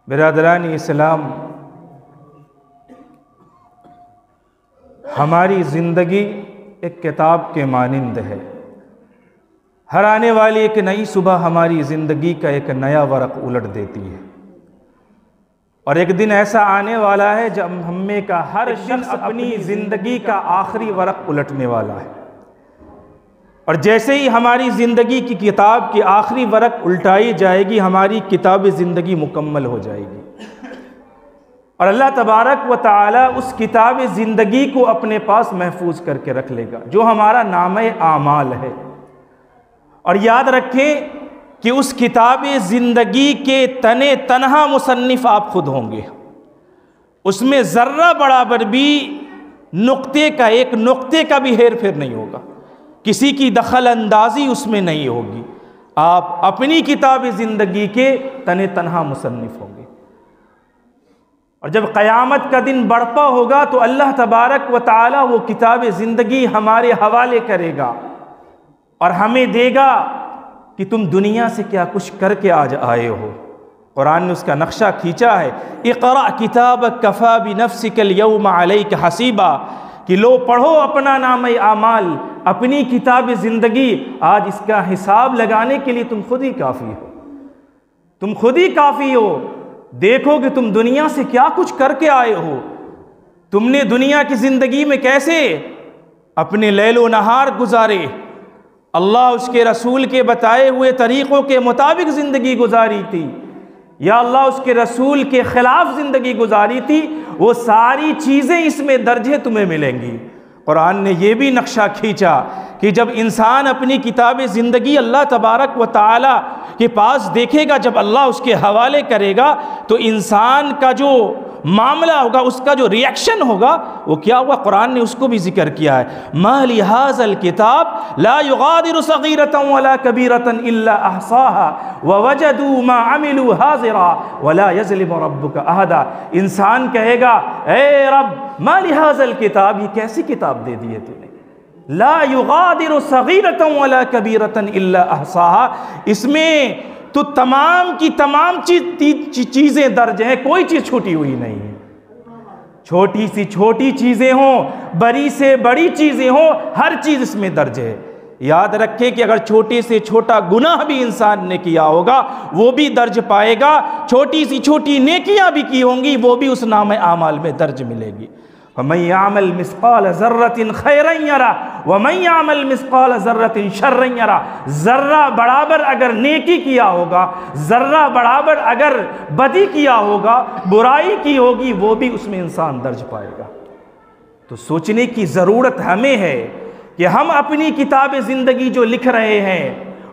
बिरादरान इस्लाम, हमारी ज़िंदगी एक किताब के मानिंद है। हर आने वाली एक नई सुबह हमारी ज़िंदगी का एक नया वरक़ उलट देती है और एक दिन ऐसा आने वाला है जब हम में का हर शख्स अपनी ज़िंदगी का आखिरी वरक़ उलटने वाला है। और जैसे ही हमारी ज़िंदगी की किताब की आखिरी वरक़ उल्टाई जाएगी, हमारी किताब ज़िंदगी मुकम्मल हो जाएगी और अल्लाह तबारक व तआला उस किताब ज़िंदगी को अपने पास महफूज करके रख लेगा जो हमारा नामे आमाल है। और याद रखें कि उस किताब ज़िंदगी के तने तनहा मुसन्निफ़ आप खुद होंगे। उसमें ज़र्रा बराबर भी एक नुक्ते का भी हेर फेर नहीं होगा, किसी की दखल अंदाजी उसमें नहीं होगी। आप अपनी किताब ज़िंदगी के तने तनहा मुसन्निफ़ होंगे। और जब क़यामत का दिन बरपा होगा तो अल्लाह तबारक व तआला वो किताब ज़िंदगी हमारे हवाले करेगा और हमें देगा कि तुम दुनिया से क्या कुछ करके आज आए हो। कुरान ने उसका नक्शा खींचा है, इक़रा किताबक कफ़ा बिनफ़्सिकल यौम अलैका हसीबा, कि लो पढ़ो अपना नामे आमाल, अपनी किताब ज़िंदगी, आज इसका हिसाब लगाने के लिए तुम खुद ही काफ़ी हो। तुम खुद ही काफ़ी हो। देखो कि तुम दुनिया से क्या कुछ करके आए हो। तुमने दुनिया की ज़िंदगी में कैसे अपने लैलो नहार गुजारे, अल्लाह उसके रसूल के बताए हुए तरीक़ों के मुताबिक ज़िंदगी गुजारी थी या अल्लाह उसके रसूल के ख़िलाफ़ ज़िंदगी गुजारी थी, वो सारी चीज़ें इसमें दर्ज है, तुम्हें मिलेंगी। कुरान ने यह भी नक्शा खींचा कि जब इंसान अपनी किताब ज़िंदगी अल्लाह तबारक व तआला के पास देखेगा, जब अल्लाह उसके हवाले करेगा, तो इंसान का जो मामला होगा, उसका जो रिएक्शन होगा वो क्या होगा। कुरान ने उसको भी जिक्र किया है, मा लिहाज़ल किताब ला युगादिरु सगीरतन वला कबीरतन इल्ला अहसाहा व वजदू मा अमिलू हाज़िरा वला यज़लिमु रब्बुका अहदा। इंसान कहेगा, ए रब मा लिहाज़ल किताब, ये कैसी किताब दे दी है तूने, ला युगादिरु सगीरतन वला कबीरतन इल्ला अहसाहा, इसमें तो तमाम की तमाम चीज़ें दर्ज हैं, कोई चीज़ छूटी हुई नहीं है। छोटी सी छोटी चीज़ें हों, बड़ी से बड़ी चीज़ें हों, हर चीज़ इसमें दर्ज है। याद रखें कि अगर छोटे से छोटा गुनाह भी इंसान ने किया होगा वो भी दर्ज पाएगा, छोटी सी छोटी नेकियां भी की होंगी वो भी उस नामे आमाल में दर्ज मिलेगी। वमन यामल मिस्काल ज़र्रतिन खैरन यरा वमन यामल मिस्काल ज़र्रतिन शर्रन यरा। ज़र्रा बराबर अगर नेकी किया होगा, ज़र्रा बराबर अगर बदी किया होगा, बुराई की होगी, वो भी उसमें इंसान दर्ज पाएगा। तो सोचने की ज़रूरत हमें है कि हम अपनी किताब ज़िंदगी जो लिख रहे हैं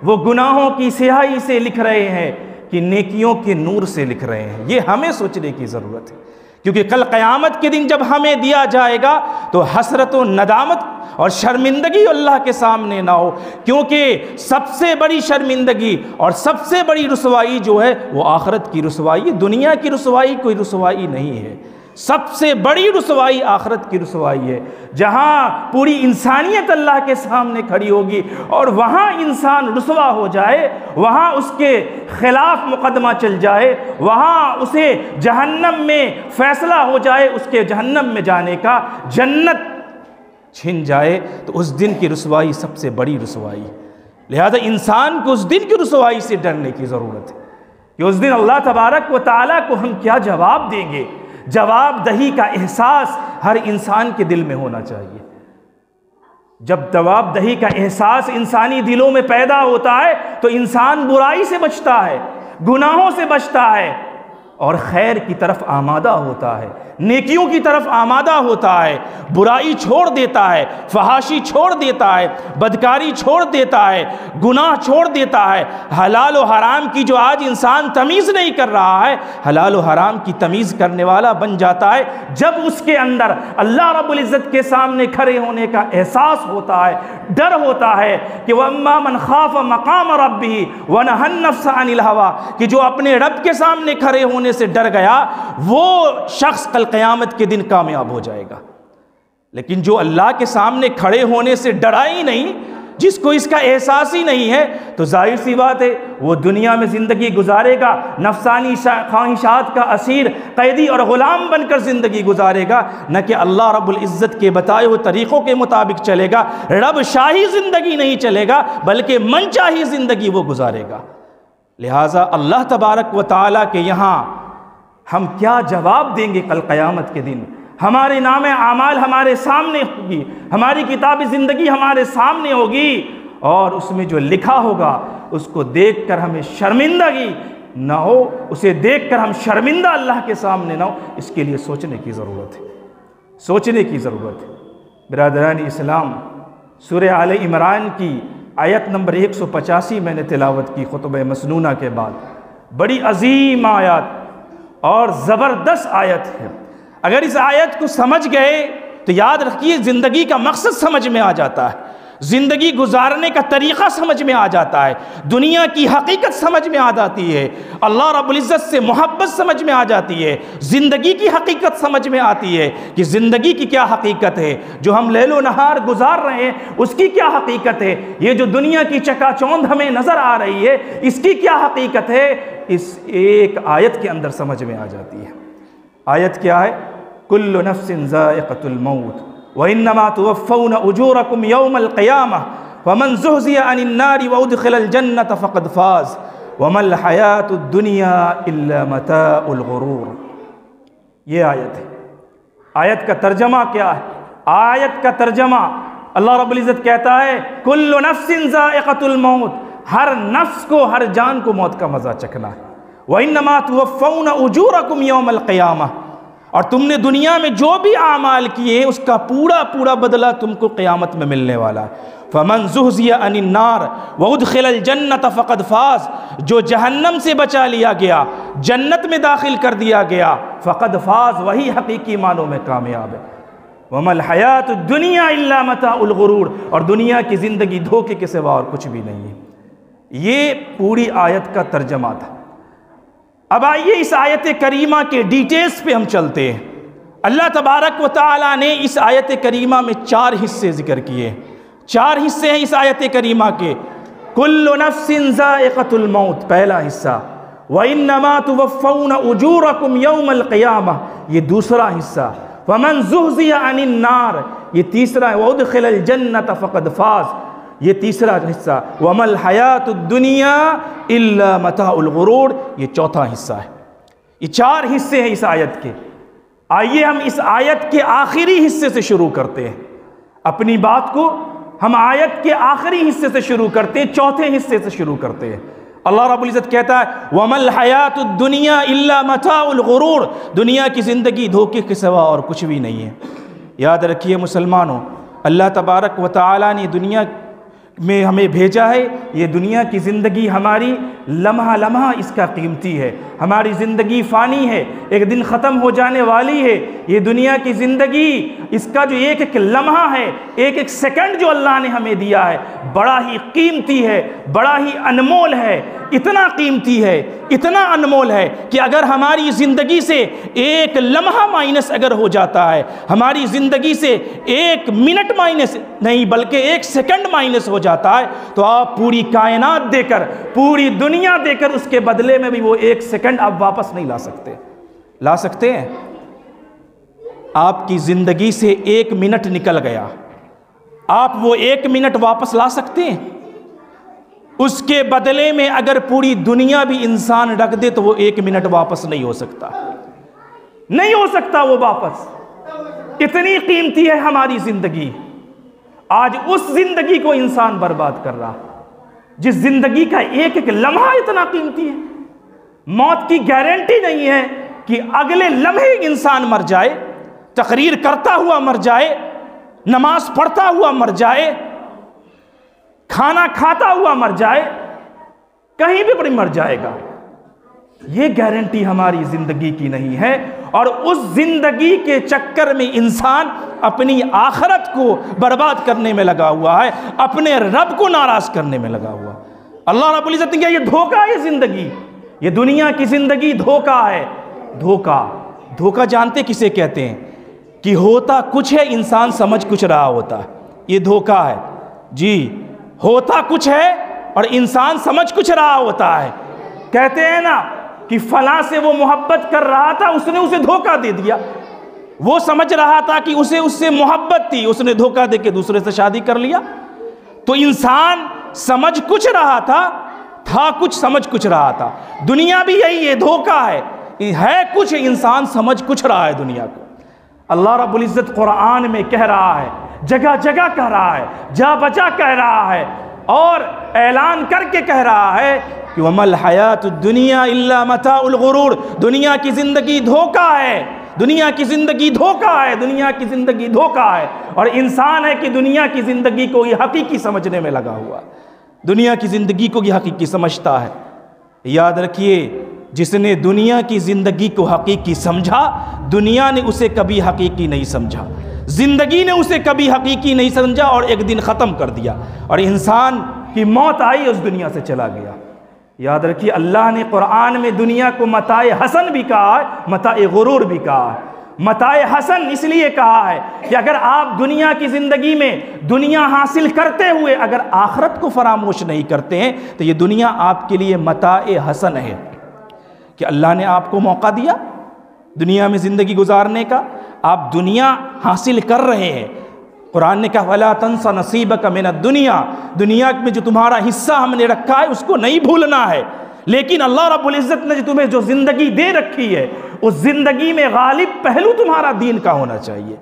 वो गुनाहों की स्याही से लिख रहे हैं कि नेकियों के नूर से लिख रहे हैं। ये हमें सोचने की ज़रूरत है, क्योंकि कल क़यामत के दिन जब हमें दिया जाएगा तो हसरत व नदामत और शर्मिंदगी अल्लाह के सामने ना हो, क्योंकि सबसे बड़ी शर्मिंदगी और सबसे बड़ी रुसवाई जो है वो आखिरत की रुसवाई, दुनिया की रुसवाई कोई रुसवाई नहीं है। सबसे बड़ी रुसवाई आखिरत की रुसवाई है, जहाँ पूरी इंसानियत अल्लाह के सामने खड़ी होगी और वहाँ इंसान रुसवा हो जाए, वहाँ उसके खिलाफ मुकदमा चल जाए, वहाँ उसे जहन्नम में फैसला हो जाए, उसके जहन्नम में जाने का, जन्नत छिन जाए, तो उस दिन की रुसवाई सबसे बड़ी रुसवाई। लिहाजा इंसान को उस दिन की रुसवाई से डरने की ज़रूरत है कि उस दिन अल्लाह तबारक व तआला को हम क्या जवाब देंगे। जवाबदही का एहसास हर इंसान के दिल में होना चाहिए। जब जवाबदही का एहसास इंसानी दिलों में पैदा होता है तो इंसान बुराई से बचता है, गुनाहों से बचता है और खैर की तरफ आमादा होता है, नेकियों की तरफ आमादा होता है, बुराई छोड़ देता है, फहाशी छोड़ देता है, बदकारी छोड़ देता है, गुनाह छोड़ देता है। हलाल और हराम की जो आज इंसान तमीज़ नहीं कर रहा है, हलाल और हराम की तमीज़ करने वाला बन जाता है जब उसके अंदर अल्लाह रब्बुल इज़्ज़त के सामने खड़े होने का एहसास होता है, डर होता है कि वअम्मा मन खाफ मकाम रब्बिही व नहन नफ्स अनिल हवा, कि जो अपने रब के सामने खड़े होने से डर गया वो शख्स कल क़यामत के दिन कामयाब हो जाएगा। लेकिन जो अल्लाह के सामने खड़े होने से डरा ही नहीं, जिसको इसका एहसास ही नहीं है तो जाहिर सी बात है वो दुनिया में ज़िंदगी गुजारेगा, नफसानी ख्वाहिशात का असीर, कैदी और ग़ुलाम बनकर ज़िंदगी गुजारेगा, न कि अल्लाह रब्बुल इज़्ज़त के बताए हुए तरीक़ों के मुताबिक चलेगा। रब शाही ज़िंदगी नहीं चलेगा बल्कि मनचाही ज़िंदगी वो गुजारेगा। लिहाजा अल्लाह तबारक व तआला के यहाँ हम क्या जवाब देंगे कल क़यामत के दिन? हमारे नाम आमाल हमारे सामने होगी, हमारी किताब ज़िंदगी हमारे सामने होगी और उसमें जो लिखा होगा उसको देखकर हमें शर्मिंदगी ना हो, उसे देखकर हम शर्मिंदा अल्लाह के सामने ना हो, इसके लिए सोचने की ज़रूरत है, सोचने की ज़रूरत है। बिरादरान इस्लाम, सूरह आले इमरान की आयत नंबर 185 मैंने तिलावत की खुतबा मसनूना के बाद। बड़ी अजीम आयत और ज़बरदस्त आयत है। अगर इस आयत को समझ गए तो याद रखिए ज़िंदगी का मकसद समझ में आ जाता है, ज़िंदगी गुजारने का तरीक़ा समझ में आ जाता है, दुनिया की हकीकत समझ में आ जाती है, अल्लाह रब्बुल इज़्ज़त से मोहब्बत समझ में आ जाती है, ज़िंदगी की हकीकत समझ में आती है कि ज़िंदगी की क्या हकीकत है, जो हम लैलो नहार गुजार रहे हैं उसकी क्या हकीकत है, ये जो दुनिया की चकाचौंध हमें नज़र आ रही है इसकी क्या हकीकत है, इस एक आयत के अंदर समझ में आ जाती है। आयत क्या है? कुल्लु नफ्सिन ज़ाइक़तुल मौत व इन्नमा तुवफ़्फ़ौना उजूरकुम यौमल क़ियामह वमन ज़ुहज़िया अनिन नारि व उदख़िलल जन्नत फ़क़द फ़ाज़ वमल हयातुद दुनिया इल्ला मताउल गुरूर। ये आयत है। आयत का तर्जमा क्या है? आयत का तर्जमा अल्लाह रब्बुल इज़्ज़त कहता है कुल्लु नफ्सिन ज़ाइक़तुल मौत, हर नफ्स को, हर जान को मौत का मज़ा चखना है। व इन्नमा तुवफ़्फ़ौना उजूरकुम यौमल क़ियामह, और तुमने दुनिया में जो भी आमाल किए उसका पूरा पूरा बदला तुमको क़यामत में मिलने वाला है। फ़मन ज़ुहज़िया अनिन नार व उदख़िलल जन्नत फ़क़द फ़ाज़, जो जहन्नम से बचा लिया गया, जन्नत में दाखिल कर दिया गया, फ़क़द फ़ाज़, वही हकीकी मानों में कामयाब है। वमल हयातुद दुनिया इल्ला मताउल गुरूर, और दुनिया की ज़िंदगी धोखे के सिवा और कुछ भी नहीं है। ये पूरी आयत का तर्जमा था। अब आइए इस आयत करीमा के डिटेल्स पे हम चलते हैं। अल्लाह तबारक व तआला ने इस आयत करीमा में 4 हिस्से जिक्र किए। 4 हिस्से हैं इस आयत करीमा के। कुल्लु नफ्सिन ज़ाइक़तुल मौत पहला हिस्सा, व इन्नमा तुवफ़्फ़ौना उजूरकुम यौमल क़ियामह ये दूसरा हिस्सा, वमन ज़ुहज़िया अनिन नार ये तीसरा, व उदख़िलल जन्नत फ़क़द फ़ाज़ ये तीसरा हिस्सा, वमल हयातुद दुनिया इल्ला मताउल गुरूर ये चौथा हिस्सा है। ये 4 हिस्से हैं इस आयत के। आइए हम इस आयत के आखिरी हिस्से से शुरू करते हैं। अपनी बात को हम आयत के आखिरी हिस्से से शुरू करते हैं, चौथे हिस्से से शुरू करते हैं। अल्लाह रब्बुल इज़्ज़त कहता है वमल हयातुद दुनिया इल्ला मताउल गुरूर, दुनिया की ज़िंदगी धोखे के सिवा और कुछ भी नहीं है। याद रखिए मुसलमानों, अल्लाह तबारक व तआला ने दुनिया में हमें भेजा है। ये दुनिया की ज़िंदगी हमारी लम्हा लम्हा इसका कीमती है। हमारी ज़िंदगी फ़ानी है, एक दिन ख़त्म हो जाने वाली है। ये दुनिया की ज़िंदगी, इसका जो एक एक लम्हा है, एक एक सेकंड जो अल्लाह ने हमें दिया है, बड़ा ही कीमती है, बड़ा ही अनमोल है। इतना कीमती है, इतना अनमोल है कि अगर हमारी ज़िंदगी से एक लम्हा माइनस अगर हो जाता है, हमारी ज़िंदगी से 1 मिनट माइनस नहीं बल्कि 1 सेकंड माइनस हो जाता है, तो आप पूरी कायनात देकर, पूरी दुनिया देकर उसके बदले में भी वो 1 सेकंड आप वापस नहीं ला सकते। ला सकते हैं? आपकी ज़िंदगी से 1 मिनट निकल गया, आप वो 1 मिनट वापस ला सकते हैं? उसके बदले में अगर पूरी दुनिया भी इंसान रख दे तो वो 1 मिनट वापस नहीं हो सकता, नहीं हो सकता वो वापस। इतनी कीमती है हमारी जिंदगी। आज उस जिंदगी को इंसान बर्बाद कर रहा, जिस जिंदगी का एक एक लम्हा इतना कीमती है। मौत की गारंटी नहीं है कि अगले लम्हे इंसान मर जाए, तकरीर करता हुआ मर जाए, नमाज पढ़ता हुआ मर जाए, खाना खाता हुआ मर जाए, कहीं भी बड़ी मर जाएगा। ये गारंटी हमारी जिंदगी की नहीं है। और उस जिंदगी के चक्कर में इंसान अपनी आखिरत को बर्बाद करने में लगा हुआ है, अपने रब को नाराज करने में लगा हुआ। अल्लाह रब्बुल इज़्ज़त ने कहा ये धोखा है जिंदगी, ये दुनिया की जिंदगी धोखा है। धोखा, धोखा जानते किसे कहते हैं? कि होता कुछ है, इंसान समझ कुछ रहा होता है, ये धोखा है। जी, होता कुछ है और इंसान समझ कुछ रहा होता है। कहते हैं ना कि फलां से वो मोहब्बत कर रहा था, उसने उसे धोखा दे दिया। वो समझ रहा था कि उसे उससे मोहब्बत थी, उसने धोखा दे के दूसरे से शादी कर लिया। तो इंसान समझ कुछ रहा था कुछ, समझ कुछ रहा था। दुनिया भी यही है, धोखा है कुछ, इंसान समझ कुछ रहा है दुनिया को। अल्लाह रब्बुल इज़्ज़त कुरान में कह रहा है, जगह जगह कह रहा है, जा बजा कह रहा है और ऐलान करके कह रहा है कि वमल हयातुद दुनिया इल्ला मताउल गुरूर। दुनिया की ज़िंदगी धोखा है, दुनिया की ज़िंदगी धोखा है, दुनिया की ज़िंदगी धोखा है। और इंसान है कि दुनिया की ज़िंदगी को ये हकीकी समझने में लगा हुआ, दुनिया की ज़िंदगी को ये हकीकी समझता है। याद रखिए, जिसने दुनिया की ज़िंदगी को हकीकी समझा, दुनिया ने उसे कभी हकीकी नहीं समझा, ज़िंदगी ने उसे कभी हकीकी नहीं समझा और एक दिन ख़त्म कर दिया और इंसान की मौत आई, उस दुनिया से चला गया। याद रखिए, अल्लाह ने कुरान में दुनिया को मताए हसन भी कहा है, मताए गुरूर भी कहा है। मताए हसन इसलिए कहा है कि अगर आप दुनिया की ज़िंदगी में दुनिया हासिल करते हुए अगर आखिरत को फरामोश नहीं करते हैं तो ये दुनिया आपके लिए मताए हसन है कि अल्लाह ने आपको मौका दिया दुनिया में ज़िंदगी गुजारने का, आप दुनिया हासिल कर रहे हैं। कुरान ने कहा वला तंसा नसीबक मिनद दुनिया, दुनिया में जो तुम्हारा हिस्सा हमने रखा है उसको नहीं भूलना है। लेकिन अल्लाह रब्बुल इज़्ज़त ने तुम्हें जो ज़िंदगी दे रखी है उस ज़िंदगी में गालिब पहलू तुम्हारा दीन का होना चाहिए।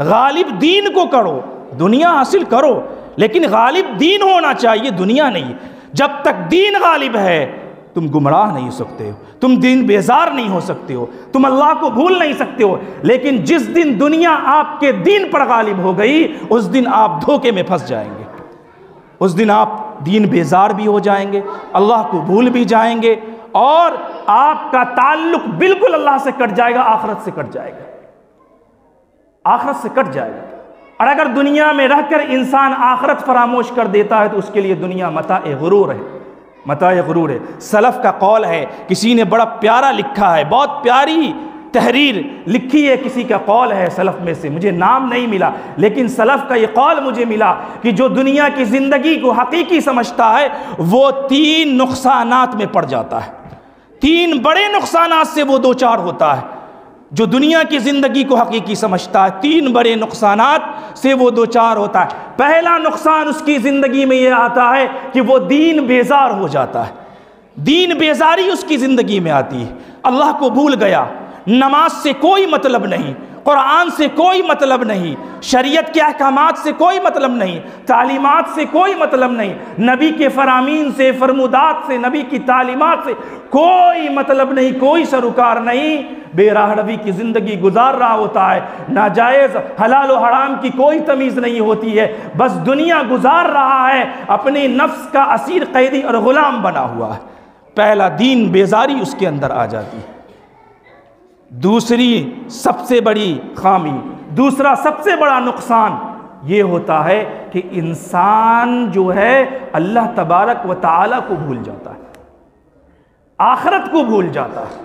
गालिब दीन को करो, दुनिया हासिल करो, लेकिन गालिब दीन होना चाहिए, दुनिया नहीं। जब तक दीन गालिब है तुम गुमराह नहीं हो सकते हो, तुम दीन बेजार नहीं हो सकते हो, तुम अल्लाह को भूल नहीं सकते हो। लेकिन जिस दिन दुनिया आपके दीन पर गालिब हो गई उस दिन आप धोखे में फंस जाएंगे, उस दिन आप दीन बेजार भी हो जाएंगे, अल्लाह को भूल भी जाएंगे और आपका ताल्लुक बिल्कुल अल्लाह से कट जाएगा, आखिरत से कट जाएगा, आखिरत से कट जाएगा। और अगर दुनिया में रहकर इंसान आखिरत फरामोश कर देता है तो उसके लिए दुनिया मताए गुरूर है, मताए गुरूर है। सलफ़ का कौल है, किसी ने बड़ा प्यारा लिखा है, बहुत प्यारी तहरीर लिखी है, किसी का कौल है सलफ़ में से, मुझे नाम नहीं मिला, लेकिन सलफ़ का ये कौल मुझे मिला कि जो दुनिया की ज़िंदगी को हकीकी समझता है वो 3 नुकसानात में पड़ जाता है, 3 बड़े नुकसानात से वो 2-4 होता है। जो दुनिया की ज़िंदगी को हकीकी समझता है 3 बड़े नुकसानात से वो 2-4 होता है। पहला नुकसान उसकी ज़िंदगी में ये आता है कि वो दीन बेजार हो जाता है, दीन बेजारी उसकी ज़िंदगी में आती है। अल्लाह को भूल गया, नमाज से कोई मतलब नहीं, कुरान से कोई मतलब नहीं, शरीयत के अहकामात से कोई मतलब नहीं, तालीमात से कोई मतलब नहीं, नबी के फरामीन से, फरमुदात से, नबी की तालीमात से कोई मतलब नहीं, कोई सरोकार नहीं, बेराहरवी की ज़िंदगी गुजार रहा होता है, नाजायज़ हलाल व हराम की कोई तमीज़ नहीं होती है, बस दुनिया गुजार रहा है, अपने नफ्स का असीर, कैदी और ग़ुलाम बना हुआ है। पहला, दीन बेजारी उसके अंदर आ जाती है। दूसरी सबसे बड़ी खामी, दूसरा सबसे बड़ा नुकसान ये होता है कि इंसान जो है अल्लाह तबारक व तआला को भूल जाता है, आखिरत को भूल जाता है,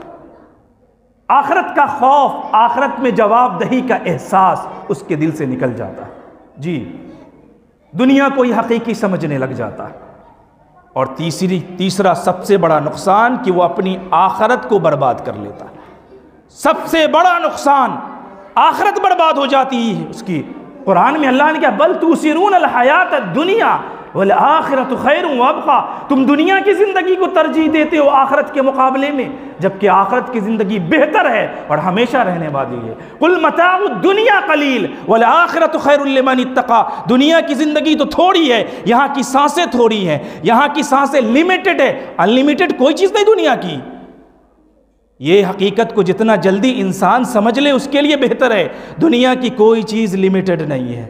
आखिरत का खौफ, आखिरत में जवाबदही का एहसास उसके दिल से निकल जाता है। जी, दुनिया को ही हकीकी समझने लग जाता है। और तीसरा सबसे बड़ा नुकसान कि वो अपनी आखिरत को बर्बाद कर लेता है। सबसे बड़ा नुकसान, आखिरत बर्बाद हो जाती है उसकी। कुरान में अल्लाह ने कहा बल तुसिरून अल हयात दुनिया वल आखिरतु खैरुन व अबका, तुम दुनिया की ज़िंदगी को तरजीह देते हो आखिरत के मुकाबले में, जबकि आखिरत की ज़िंदगी बेहतर है और हमेशा रहने वाली है। कुल मताउ दुनिया कलील वल आखिरतु खैरुन लिमन इत्तका, दुनिया की ज़िंदगी तो थोड़ी है, यहाँ की सांसें थोड़ी हैं, यहाँ की सांसें लिमिटेड है, अनलिमिटेड कोई चीज़ नहीं दुनिया की। ये हकीकत को जितना जल्दी इंसान समझ ले उसके लिए बेहतर है। दुनिया की कोई चीज़ लिमिटेड नहीं है,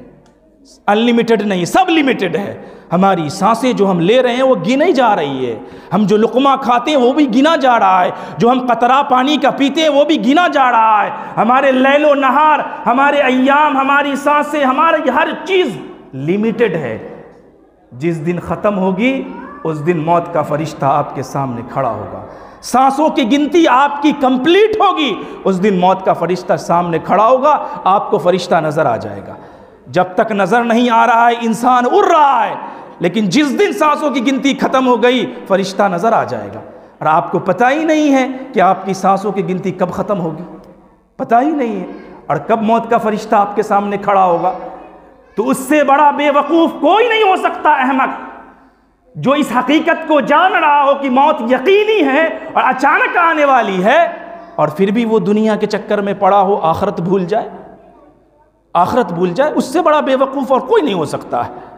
अनलिमिटेड नहीं, सब लिमिटेड है। हमारी सांसें जो हम ले रहे हैं वो गिनी जा रही है, हम जो लुक़मा खाते हैं वो भी गिना जा रहा है, जो हम कतरा पानी का पीते हैं वो भी गिना जा रहा है। हमारे लैलो नहार, हमारे अय्याम, हमारी सांसें, हमारी हर चीज़ लिमिटेड है। जिस दिन ख़त्म होगी उस दिन मौत का फरिश्ता आपके सामने खड़ा होगा, सांसों की गिनती आपकी कंप्लीट होगी, उस दिन मौत का फरिश्ता सामने खड़ा होगा, आपको फरिश्ता नज़र आ जाएगा। जब तक नज़र नहीं आ रहा है इंसान उड़ रहा है, लेकिन जिस दिन सांसों की गिनती खत्म हो गई फरिश्ता नजर आ जाएगा, और आपको पता ही नहीं है कि आपकी सांसों की गिनती कब खत्म होगी, पता ही नहीं है, और कब मौत का फरिश्ता आपके सामने खड़ा होगा। तो उससे बड़ा बेवकूफ कोई नहीं हो सकता अहमक, जो इस हकीकत को जान रहा हो कि मौत यकीनी है और अचानक आने वाली है, और फिर भी वो दुनिया के चक्कर में पड़ा हो, आखिरत भूल जाए, आखिरत भूल जाए। उससे बड़ा बेवकूफ और कोई नहीं हो सकता है,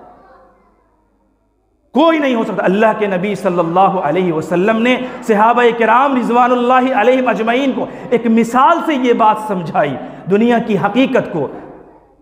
कोई नहीं हो सकता। अल्लाह के नबी सल्लल्लाहु अलैहि वसल्लम ने सहाबा किराम रिज़वानुल्लाहि अलैहिम अजमईन को एक मिसाल से ये बात समझाई दुनिया की हकीकत को,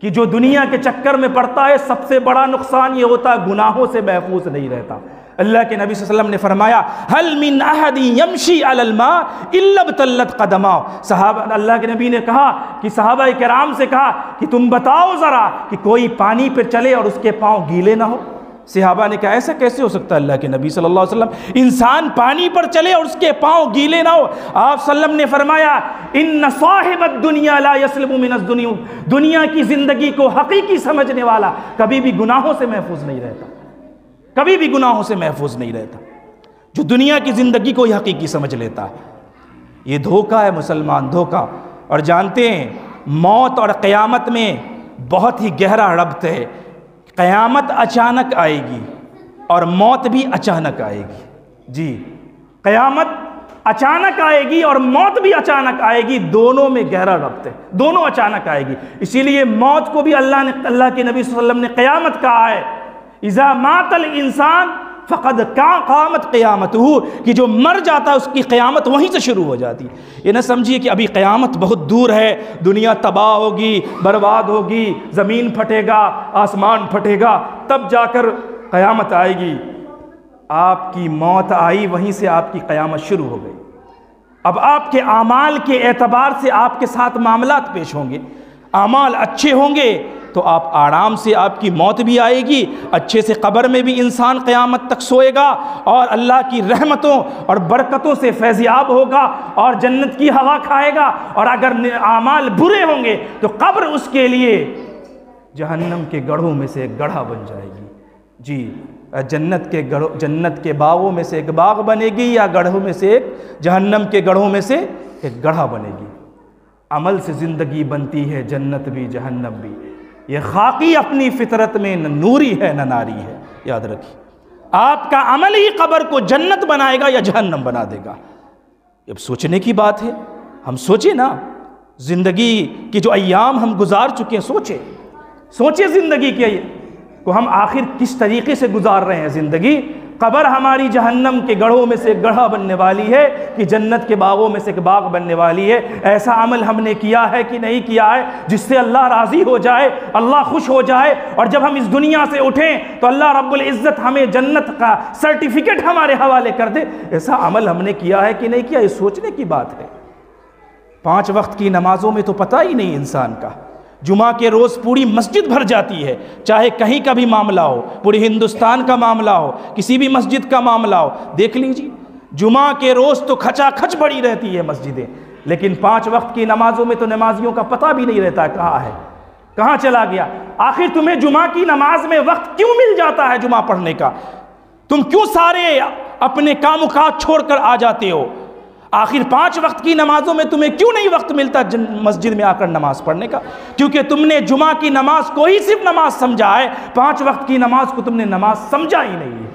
कि जो दुनिया के चक्कर में पड़ता है सबसे बड़ा नुकसान ये होता है गुनाहों से महफूज नहीं रहता। अल्लाह के नबी सल्लल्लाहु अलैहि वसल्लम ने फरमाया, हल मिन अहदी यमशी अलल मा इल्ला बतल्लत क़दमा। सहाबा, अल्लाह के नबी ने कहा कि सहाबा किराम से कहा कि तुम बताओ ज़रा कि कोई पानी पर चले और उसके पाँव गीले ना हो। सहाबा ने कहा ऐसा कैसे हो सकता है अल्लाह के नबी सल्लल्लाहु अलैहि वसल्लम, इंसान पानी पर चले और उसके पाँव गीले ना हो। आप सल्लम ने फरमाया, इन्न साहिबद दुनिया ला यस्लमु मिनद दुनिया, दुनिया की जिंदगी को हकीकी समझने वाला कभी भी गुनाहों से महफूज नहीं रहता, कभी भी गुनाहों से महफूज नहीं रहता। जो दुनिया की जिंदगी को ही हकीकी समझ लेता है, ये धोखा है मुसलमान, धोखा। और जानते हैं मौत और क़यामत में बहुत ही गहरा रब्त है। क़यामत अचानक आएगी और मौत भी अचानक आएगी। जी, क़यामत अचानक आएगी और मौत भी अचानक आएगी, दोनों में गहरा रब्त है, दोनों अचानक आएगी। इसीलिए मौत को भी अल्लाह के नबी सल्लल्लाहु अलैहि वसल्लम ने क़यामत कहा है, इज़ा मातल इंसान फ़क़द क़ामत क़यामतहू, कि जो मर जाता है उसकी क़यामत वहीं से शुरू हो जाती है। ये ना समझिए कि अभी क़यामत बहुत दूर है, दुनिया तबाह होगी, बर्बाद होगी, ज़मीन फटेगा, आसमान फटेगा, तब जाकर क़यामत आएगी। आपकी मौत आई, वहीं से आपकी क़यामत शुरू हो गई। अब आपके आमाल के एतबार से आपके साथ मामलात पेश होंगे। आमाल अच्छे होंगे तो आप आराम से, आपकी मौत भी आएगी अच्छे से, कब्र में भी इंसान क़यामत तक सोएगा और अल्लाह की रहमतों और बरकतों से फैज़याब होगा और जन्नत की हवा खाएगा। और अगर आमाल बुरे होंगे तो कब्र उसके लिए जहन्नम के गढ़ों में से एक गढ़ा बन जाएगी। जी, जन्नत के बागों में से एक बाग बनेगी, या गढ़ों में से एक, जहन्नम के गढ़ों में से एक गढ़ा बनेगी। अमल से ज़िंदगी बनती है, जन्नत भी जहन्नम भी। ये खाकी अपनी फितरत में न नूरी है न नारी है, याद रखिए। आपका अमल ही कब्र को जन्नत बनाएगा या जहन्नम बना देगा। अब सोचने की बात है, हम सोचे ना, ज़िंदगी की जो अय्याम हम गुजार चुके हैं, सोचे ज़िंदगी के को हम आखिर किस तरीके से गुजार रहे हैं ज़िंदगी। कब्र हमारी जहन्नम के गढ़ों में से एक गढ़ा बनने वाली है कि जन्नत के बागों में से एक बाग बनने वाली है। ऐसा अमल हमने किया है कि नहीं किया है जिससे अल्लाह राज़ी हो जाए, अल्लाह खुश हो जाए, और जब हम इस दुनिया से उठें तो अल्लाह रब्बुल इज़्ज़त हमें जन्नत का सर्टिफिकेट हमारे हवाले कर दे। ऐसा अमल हमने किया है कि नहीं किया, ये सोचने की बात है। 5 वक्त की नमाज़ों में तो पता ही नहीं इंसान का। जुमा के रोज़ पूरी मस्जिद भर जाती है, चाहे कहीं का भी मामला हो, पूरे हिंदुस्तान का मामला हो, किसी भी मस्जिद का मामला हो, देख लीजिए जुमा के रोज़ तो खचाखच भरी रहती है मस्जिदें, लेकिन 5 वक्त की नमाज़ों में तो नमाजियों का पता भी नहीं रहता कहाँ है, कहाँ चला गया। आखिर तुम्हें जुमा की नमाज में वक्त क्यों मिल जाता है जुमा पढ़ने का? तुम क्यों सारे अपने कामकाज छोड़कर आ जाते हो? आखिर 5 वक्त की नमाजों में तुम्हें क्यों नहीं वक्त मिलता मस्जिद में आकर नमाज पढ़ने का? क्योंकि तुमने जुमा की नमाज को ही सिर्फ नमाज समझा है, 5 वक्त की नमाज को तुमने नमाज समझा ही नहीं है,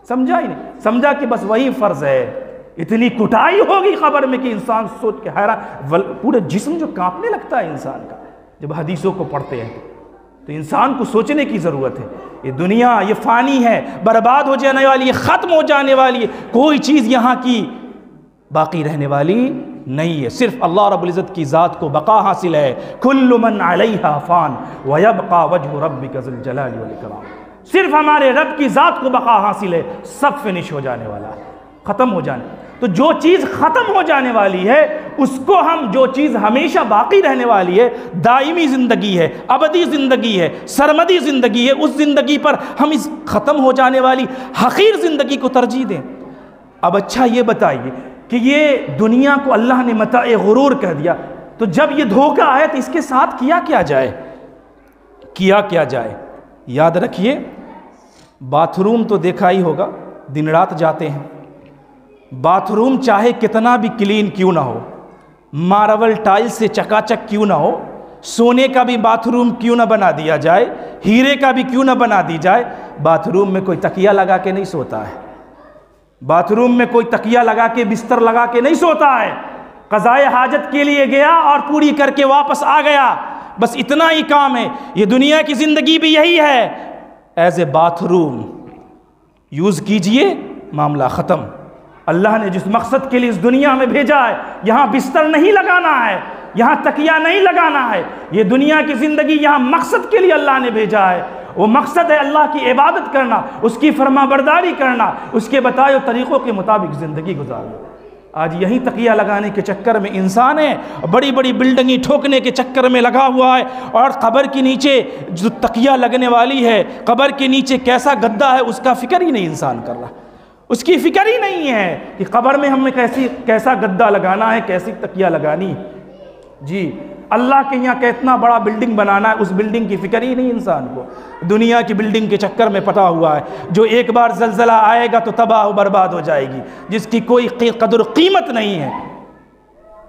समझा ही नहीं। समझा कि बस वही फ़र्ज़ है। इतनी कुटाई होगी खबर में कि इंसान सोच के हैरान, पूरे जिस्म जो कांपने लगता है इंसान का जब हदीसों को पढ़ते हैं। तो इंसान को सोचने की ज़रूरत है। ये दुनिया ये फ़ानी है, बर्बाद हो जाने वाली है, ख़त्म हो जाने वाली है। कोई चीज़ यहाँ की बाकी रहने वाली नहीं है। सिर्फ अल्लाह रब्बुल इज़्ज़त की ज़ात को बका हासिल है। कुल्लु मन अलैहा फ़ान व यबक़ा वजहु रब्बिका ज़ुल जलाली वल इकराम। सिर्फ हमारे रब की ज़ात को बका हासिल है, सब फिनिश हो जाने वाला है, ख़त्म हो जाने। तो जो चीज़ ख़त्म हो जाने वाली है उसको हम, जो चीज़ हमेशा बाकी रहने वाली है, दायमी ज़िंदगी है, अबदी ज़िंदगी है, सरमदी ज़िंदगी है, उस ज़िंदगी पर हम इस ख़त्म हो जाने वाली हक़ीर ज़िंदगी को तरजीह दें। अब अच्छा ये बताइए कि ये दुनिया को अल्लाह ने मताए गुरूर कह दिया, तो जब ये धोखा आया तो इसके साथ किया क्या जाए, किया क्या जाए? याद रखिए बाथरूम तो देखा ही होगा, दिन रात जाते हैं। बाथरूम चाहे कितना भी क्लीन क्यों ना हो, मार्बल टाइल्स से चकाचक क्यों ना हो, सोने का भी बाथरूम क्यों ना बना दिया जाए, हीरे का भी क्यों ना बना दी जाए, बाथरूम में कोई तकिया लगा के नहीं सोता है। बाथरूम में कोई तकिया लगा के बिस्तर लगा के नहीं सोता है। क़ज़ाए हाजत के लिए गया और पूरी करके वापस आ गया, बस इतना ही काम है। ये दुनिया की ज़िंदगी भी यही है, एज ए बाथरूम यूज़ कीजिए, मामला ख़त्म। अल्लाह ने जिस मकसद के लिए इस दुनिया में भेजा है, यहाँ बिस्तर नहीं लगाना है, यहाँ तकिया नहीं लगाना है। ये दुनिया की ज़िंदगी यहाँ मकसद के लिए अल्लाह ने भेजा है। वो मकसद है अल्लाह की इबादत करना, उसकी फरमाबरदारी करना, उसके बताए तरीक़ों के मुताबिक ज़िंदगी गुजारना। आज यही तकिया लगाने के चक्कर में इंसान है, बड़ी बड़ी बिल्डिंगें ठोकने के चक्कर में लगा हुआ है, और कब्र के नीचे जो तकिया लगने वाली है, कब्र के नीचे कैसा गद्दा है उसका फ़िक्र ही नहीं इंसान कर रहा। उसकी फ़िक्र ही नहीं है कि कब्र में हमें कैसा गद्दा लगाना है, कैसी तकिया लगानी। जी, अल्लाह के यहाँ कितना बड़ा बिल्डिंग बनाना है, उस बिल्डिंग की फ़िक्र ही नहीं इंसान को। दुनिया की बिल्डिंग के चक्कर में पटा हुआ है, जो एक बार ज़लज़ला आएगा तो तबाह बर्बाद हो जाएगी, जिसकी कोई कदर कीमत नहीं है,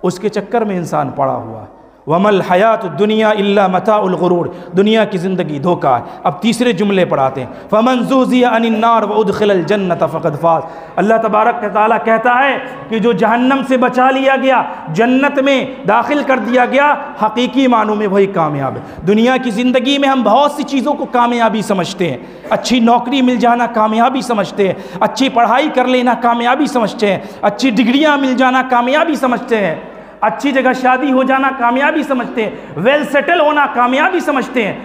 उसके चक्कर में इंसान पड़ा हुआ है। वमल हयात दुनिया इल्ला मताउल गुरूर, दुनिया की ज़िंदगी धोखा है। अब तीसरे जुमले पढ़ाते हैं, फमन ज़ुहज़िया अनिन नार व उदखिलल जन्नत फ़क़द फ़ाज़। अल्लाह तबारक व तआला कहता है कि जो जहन्नम से बचा लिया गया, जन्नत में दाखिल कर दिया गया, हकीकी मानों में वही कामयाब है। दुनिया की ज़िंदगी में हम बहुत सी चीज़ों को कामयाबी समझते हैं, अच्छी नौकरी मिल जाना कामयाबी समझते हैं, अच्छी पढ़ाई कर लेना कामयाबी समझते हैं, अच्छी डिग्रियाँ मिल जाना कामयाबी समझते हैं, अच्छी जगह शादी हो जाना कामयाबी समझते हैं, वेल सेटल होना कामयाबी समझते हैं।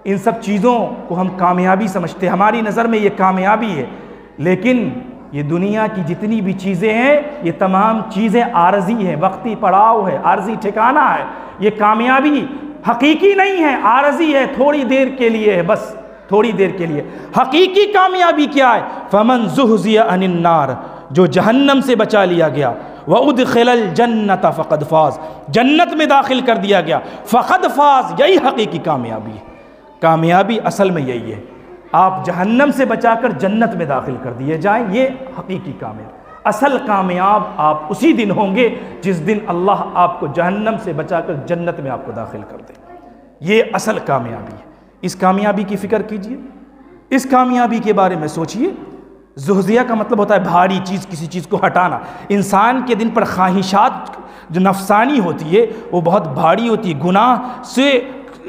इन सब चीज़ों को हम कामयाबी समझते हैं, हमारी नज़र में ये कामयाबी है। लेकिन ये दुनिया की जितनी भी चीज़ें हैं, ये तमाम चीज़ें आरज़ी हैं, वक्ती पड़ाव है, आरज़ी ठिकाना है। ये कामयाबी हकीकी नहीं है, आरज़ी है, थोड़ी देर के लिए है, बस थोड़ी देर के लिए। हकीकी कामयाबी क्या है? फमन ज़ुहज़िया अनिन नार, जो जहन्नम से बचा लिया गया, व उदखिलल जन्नत फ़क़द फ़ाज़, जन्नत में दाखिल कर दिया गया, फ़क़द फ़ाज़, यही हकीकी कामयाबी है। कामयाबी असल में यही है, आप जहन्नम से बचाकर जन्नत में दाखिल कर दिए जाएं, ये हकीकी कामयाब। असल कामयाब आप उसी दिन होंगे जिस दिन अल्लाह आपको जहन्नम से बचाकर जन्नत में आपको दाखिल कर दे। ये असल कामयाबी है। इस कामयाबी की फ़िक्र कीजिए, इस कामयाबी के बारे में सोचिए। ज़ुहज़िया का मतलब होता है भारी चीज़, किसी चीज़ को हटाना। इंसान के दिन पर ख्वाहिशात जो नफसानी होती है वो बहुत भारी होती है। गुनाह से,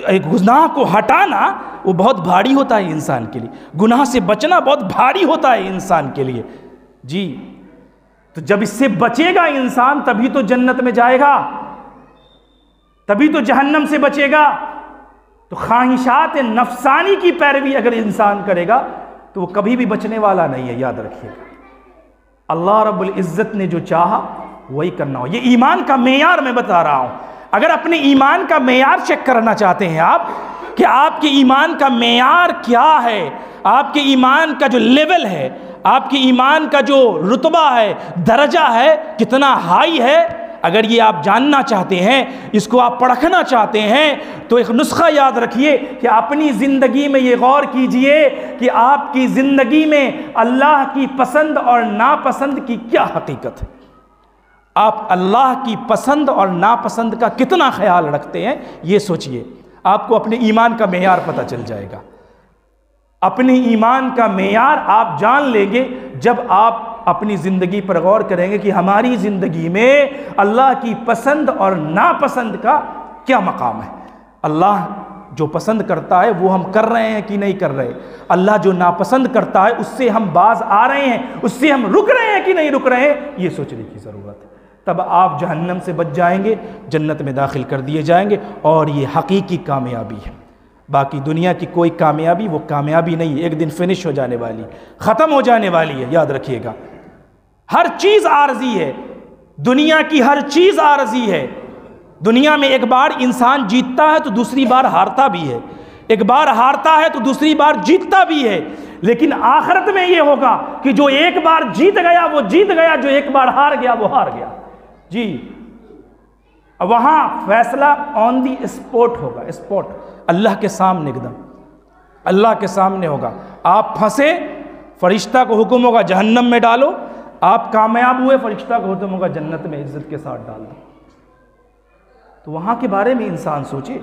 गुनाह को हटाना वो बहुत भारी होता है इंसान के लिए, गुनाह से बचना बहुत भारी होता है इंसान के लिए। जी, तो जब इससे बचेगा इंसान तभी तो जन्नत में जाएगा, तभी तो जहन्नम से बचेगा। तो ख्वाहिशात नफसानी की पैरवी अगर इंसान करेगा तो वो कभी भी बचने वाला नहीं है, याद रखिएगा। अल्लाह रब्बुल इज़्ज़त ने जो चाहा वही करना हो। ये ईमान का मेयार मैं बता रहा हूँ। अगर अपने ईमान का मेयार चेक करना चाहते हैं आप कि आपके ईमान का मेयार क्या है, आपके ईमान का जो लेवल है, आपके ईमान का जो रुतबा है, दर्जा है, कितना हाई है, अगर ये आप जानना चाहते हैं, इसको आप परखना चाहते हैं, तो एक नुस्खा याद रखिए कि अपनी ज़िंदगी में ये गौर कीजिए कि आपकी ज़िंदगी में अल्लाह की पसंद और नापसंद की क्या हकीकत है। आप अल्लाह की पसंद और नापसंद का कितना ख्याल रखते हैं, ये सोचिए। आपको अपने ईमान का मेयार पता चल जाएगा। अपने ईमान का मेयार आप जान लेंगे जब आप अपनी ज़िंदगी पर गौर करेंगे कि हमारी ज़िंदगी में अल्लाह की पसंद और नापसंद का क्या मकाम है। अल्लाह जो पसंद करता है वो हम कर रहे हैं कि नहीं कर रहे, अल्लाह जो नापसंद करता है उससे हम बाज आ रहे हैं, उससे हम रुक रहे हैं कि नहीं रुक रहे हैं, ये सोचने की ज़रूरत है। तब आप जहन्नम से बच जाएंगे, जन्नत में दाखिल कर दिए जाएंगे, और ये हकीकी कामयाबी है। बाकी दुनिया की कोई कामयाबी वो कामयाबी नहीं है, एक दिन फिनिश हो जाने वाली, ख़त्म हो जाने वाली है, याद रखिएगा। हर चीज़ आरज़ी है, दुनिया की हर चीज़ आरज़ी है। दुनिया में एक बार इंसान जीतता है तो दूसरी बार हारता भी है, एक बार हारता है तो दूसरी बार जीतता भी है। लेकिन आखिरत में ये होगा कि जो एक बार जीत गया वो जीत गया, जो एक बार हार गया वो हार गया। जी, वहाँ फैसला ऑन दी स्पॉट होगा, स्पॉट, अल्लाह के सामने, एकदम अल्लाह के सामने होगा। आप फंसे, फरिश्ता को हुक्म होगा जहन्नम में डालो, आप कामयाब हुए, फरिश्ता को हुक्म होगा जन्नत में इज्जत के साथ डाल दो। तो वहाँ के बारे में इंसान सोचे,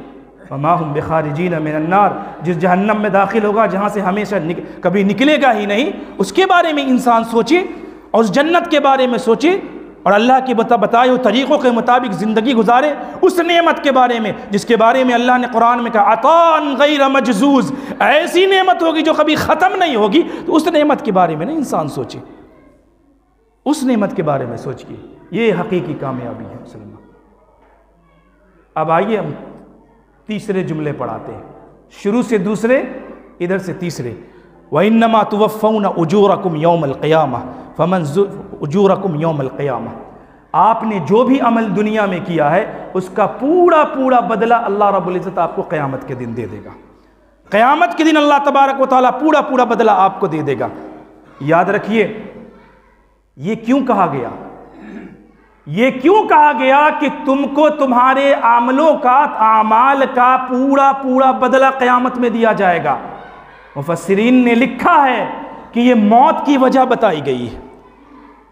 वमा हुम बिखारिजीन मिनन्नार, जिस जहन्नम में दाखिल होगा जहाँ से हमेशा कभी निकलेगा ही नहीं, उसके बारे में इंसान सोचे और उस जन्नत के बारे में सोचे और अल्लाह के बताए हुए तरीक़ों के मुताबिक ज़िंदगी गुजारे। उस नेमत के बारे में जिसके बारे में अल्लाह ने कुरान में कहा अतान गैर मजजूज़, ऐसी नेमत होगी जो कभी ख़त्म नहीं होगी। तो उस नेमत के बारे में ना इंसान सोचे, उस नेमत के बारे में सोचिए, ये हकीकी कामयाबी है मुसलमान। अब आइए हम तीसरे जुमले पढ़ाते हैं, शुरू से दूसरे, इधर से तीसरे। वइन्नमा तुवफ़्फ़ौना उजूरकुम यौमल क़ियामा फ़मन उजूरकुम यौमल क़ियामा, आपने जो भी अमल दुनिया में किया है उसका पूरा पूरा बदला अल्लाह रब्बुल इज़्ज़त आपको क़यामत के दिन दे देगा। क़यामत के दिन अल्लाह तबारक व तआला पूरा पूरा बदला आपको दे देगा। याद रखिए, ये क्यों कहा गया, ये क्यों कहा गया कि तुमको तुम्हारे आमलों का, आमाल का पूरा पूरा बदला क़यामत में दिया जाएगा। मुफस्सिरीन ने लिखा है कि ये मौत की वजह बताई गई है,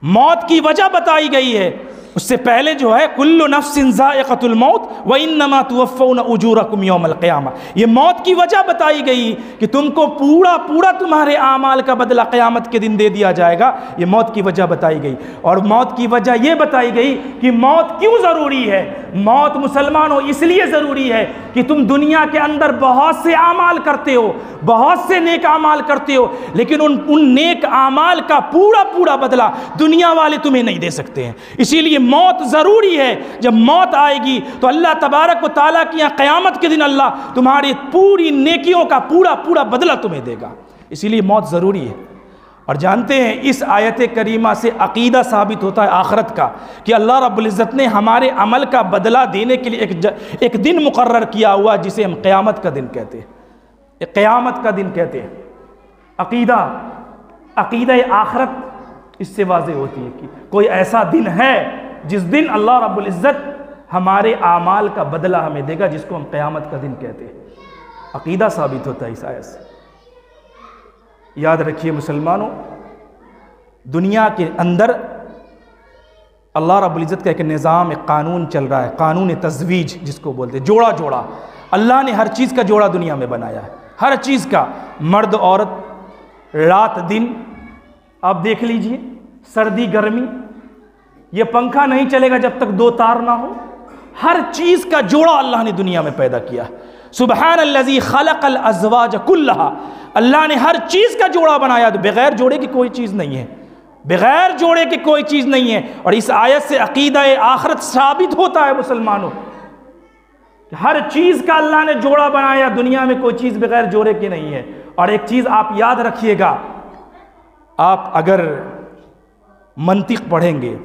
मौत की वजह बताई गई है। उससे पहले जो है कुल्लु नफ्सिन ज़ाइक़तुल मौत व इन्नमा तुवफ़्फ़ौना उजूरकुम यौमल क़ियामा, ये मौत की वजह बताई गई कि तुमको पूरा पूरा तुम्हारे आमाल का बदला क़यामत के दिन दे दिया जाएगा। ये मौत की वजह बताई गई और मौत की वजह ये बताई गई कि मौत क्यों ज़रूरी है। मौत मुसलमानों इसलिए ज़रूरी है कि तुम दुनिया के अंदर बहुत से आमाल करते हो, बहुत से नेक आमाल करते हो, लेकिन उन नेक आमाल का पूरा पूरा बदला दुनिया वाले तुम्हें नहीं दे सकते हैं। इसीलिए मौत ज़रूरी है। जब मौत आएगी तो अल्लाह तबारक व तआला की यहाँ क़यामत के दिन अल्लाह तुम्हारी पूरी नेकियों का पूरा पूरा बदला तुम्हें देगा। इसीलिए मौत ज़रूरी है। और जानते हैं इस आयत करीमा से अक़ीदा साबित होता है आखरत का कि अल्लाह रब्बुल इज़्ज़त ने हमारे अमल का बदला देने के लिए एक दिन मुकर्रर किया हुआ जिसे हम क़यामत का दिन कहते हैं, एक क़यामत का दिन कहते हैं। अक़ीदा आखरत इससे वाज़ेह होती है कि कोई ऐसा दिन है जिस दिन अल्लाह रब्बुल इज़्ज़त हमारे आमाल का बदला हमें देगा, जिसको हम क़यामत का दिन कहते हैं। अक़ीदा साबित होता है इस आयत से। याद रखिए मुसलमानों, दुनिया के अंदर अल्लाह रब्बुल इज़्ज़त का एक निज़ाम, एक कानून चल रहा है, कानून तज़वीज जिसको बोलते हैं, जोड़ा जोड़ा। अल्लाह ने हर चीज़ का जोड़ा दुनिया में बनाया है, हर चीज़ का, मर्द औरत, रात दिन। आप देख लीजिए, सर्दी गर्मी, ये पंखा नहीं चलेगा जब तक दो तार ना हो। हर चीज़ का जोड़ा अल्लाह ने दुनिया में पैदा किया। सुबहानल्लज़ी खलक़ल अज़वाज कुल्लहा, अल्लाह ने हर चीज़ का जोड़ा बनाया। तो बग़ैर जोड़े की कोई चीज़ नहीं है, बग़ैर जोड़े की कोई चीज़ नहीं है। और इस आयत से अक़ीदा आखरत साबित होता है मुसलमानों, हर चीज़ का अल्लाह ने जोड़ा बनाया। दुनिया में कोई चीज़ बग़ैर जोड़े की नहीं है। और एक चीज़ आप याद रखिएगा, आप अगर मंतिक़ पढ़ेंगे,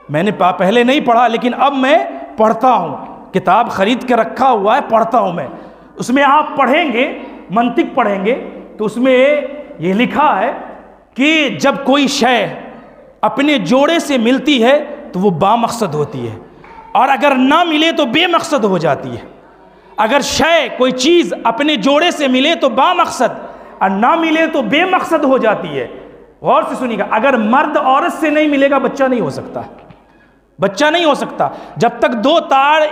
मैंने पहले नहीं पढ़ा लेकिन अब मैं पढ़ता हूँ, किताब ख़रीद के रखा हुआ है, पढ़ता हूँ मैं। उसमें आप पढ़ेंगे, मंतिक़ पढ़ेंगे तो उसमें ये लिखा है कि जब कोई शय अपने जोड़े से मिलती है तो वो बामकसद होती है, और अगर ना मिले तो बेमकसद हो जाती है। अगर शय कोई चीज़ अपने जोड़े से मिले तो बामकसद, और ना मिले तो बेमकसद हो जाती है। गौर से सुनिएगा, अगर मर्द औरत से नहीं मिलेगा बच्चा नहीं हो सकता, बच्चा नहीं हो सकता। जब तक दो तार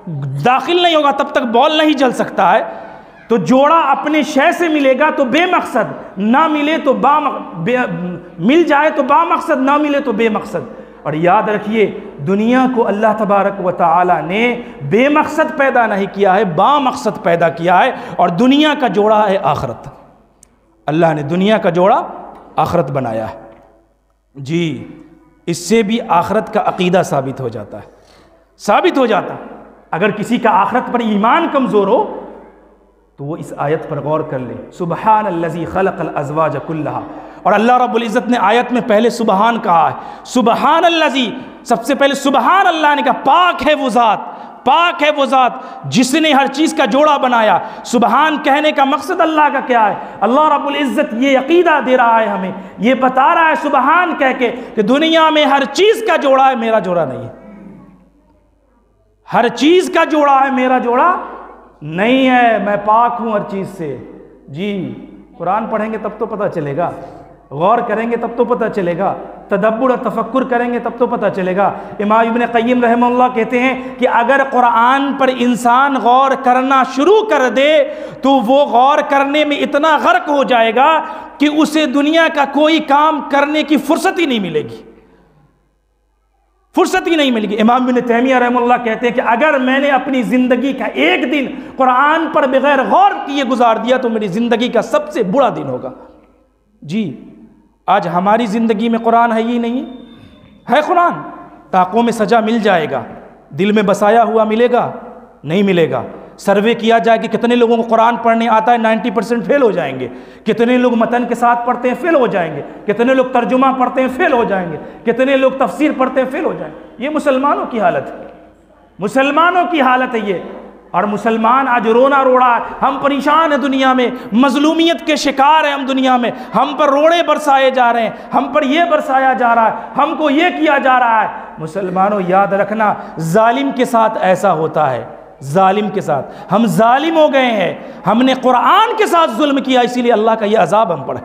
दाखिल नहीं होगा तब तक बॉल नहीं जल सकता है। तो जोड़ा अपने शय से मिलेगा तो बेमकसद, ना मिले तो मिल जाए तो बामकसद, ना मिले तो बेमकसद। और याद रखिए, दुनिया को अल्लाह तबारक व तआला ने बेमकसद पैदा नहीं किया है, बामकसद पैदा किया है। और दुनिया का जोड़ा है आखरत। अल्लाह ने दुनिया का जोड़ा आखरत बनाया है जी। इससे भी आखरत का अक़ीदा साबित हो जाता है, साबित हो जाता है। अगर किसी का आखरत पर ईमान कमज़ोर हो तो वो इस आयत पर गौर कर ले, सुबहानल्लज़ी खलक़ल अज़वाज कुल्लहा। और अल्लाह रब्बुल इज़्ज़त ने आयत में पहले सुबहान कहा है, सुबहानल्लज़ी, सबसे पहले सुबहान अल्लाह ने कहा, पाक है वो ज़ात, पाक है वो ज़ात जिसने हर चीज़ का जोड़ा बनाया। सुबहान कहने का मकसद अल्लाह का क्या है? अल्लाह रब्बुल इज़्ज़त ये अक़ीदा दे रहा है हमें, ये बता रहा है सुबहान कह के कि दुनिया में हर चीज़ का जोड़ा है, मेरा जोड़ा नहीं है। हर चीज़ का जोड़ा है, मेरा जोड़ा नहीं है। मैं पाक हूँ हर चीज़ से जी। कुरान पढ़ेंगे तब तो पता चलेगा, गौर करेंगे तब तो पता चलेगा, तदब्बुर और तफक्कुर करेंगे तब तो पता चलेगा। इमाम इब्न क़य्यिम रहमहुल्लाह कहते हैं कि अगर कुरान पर इंसान गौर करना शुरू कर दे तो वो गौर करने में इतना गर्क हो जाएगा कि उसे दुनिया का कोई काम करने की फुर्सत ही नहीं मिलेगी, फुर्सत ही नहीं मिलेगी। इमाम इब्न तैमिया रहमहुल्लाह कहते हैं कि अगर मैंने अपनी ज़िंदगी का एक दिन कुरान पर बगैर गौर किए गुजार दिया तो मेरी ज़िंदगी का सबसे बुरा दिन होगा। जी, आज हमारी ज़िंदगी में कुरान है ही नहीं है। कुरान ताकों में सजा मिल जाएगा, दिल में बसाया हुआ मिलेगा नहीं मिलेगा। सर्वे किया जाए कि कितने लोगों को कुरान पढ़ने आता है, 90% फेल हो जाएंगे। कितने लोग मतन के साथ पढ़ते हैं, फेल हो जाएंगे। कितने लोग तर्जुमा पढ़ते हैं, फेल हो जाएंगे। कितने लोग तफसीर पढ़ते हैं, फेल हो जाएंगे। ये मुसलमानों की हालत है, मुसलमानों की हालत है ये। और मुसलमान आज रोना रोड़ा है, हम परेशान हैं दुनिया में, मजलूमियत के शिकार हैं हम दुनिया में, हम पर रोड़े बरसाए जा रहे हैं, हम पर यह बरसाया जा रहा है, हमको ये किया जा रहा है। मुसलमानों याद रखना, जालिम के साथ ऐसा होता है, जालिम के साथ हम जालिम हो गए हैं। हमने कुरान के साथ जुल्म किया, इसीलिए अल्लाह का यह अजाब हम पर है।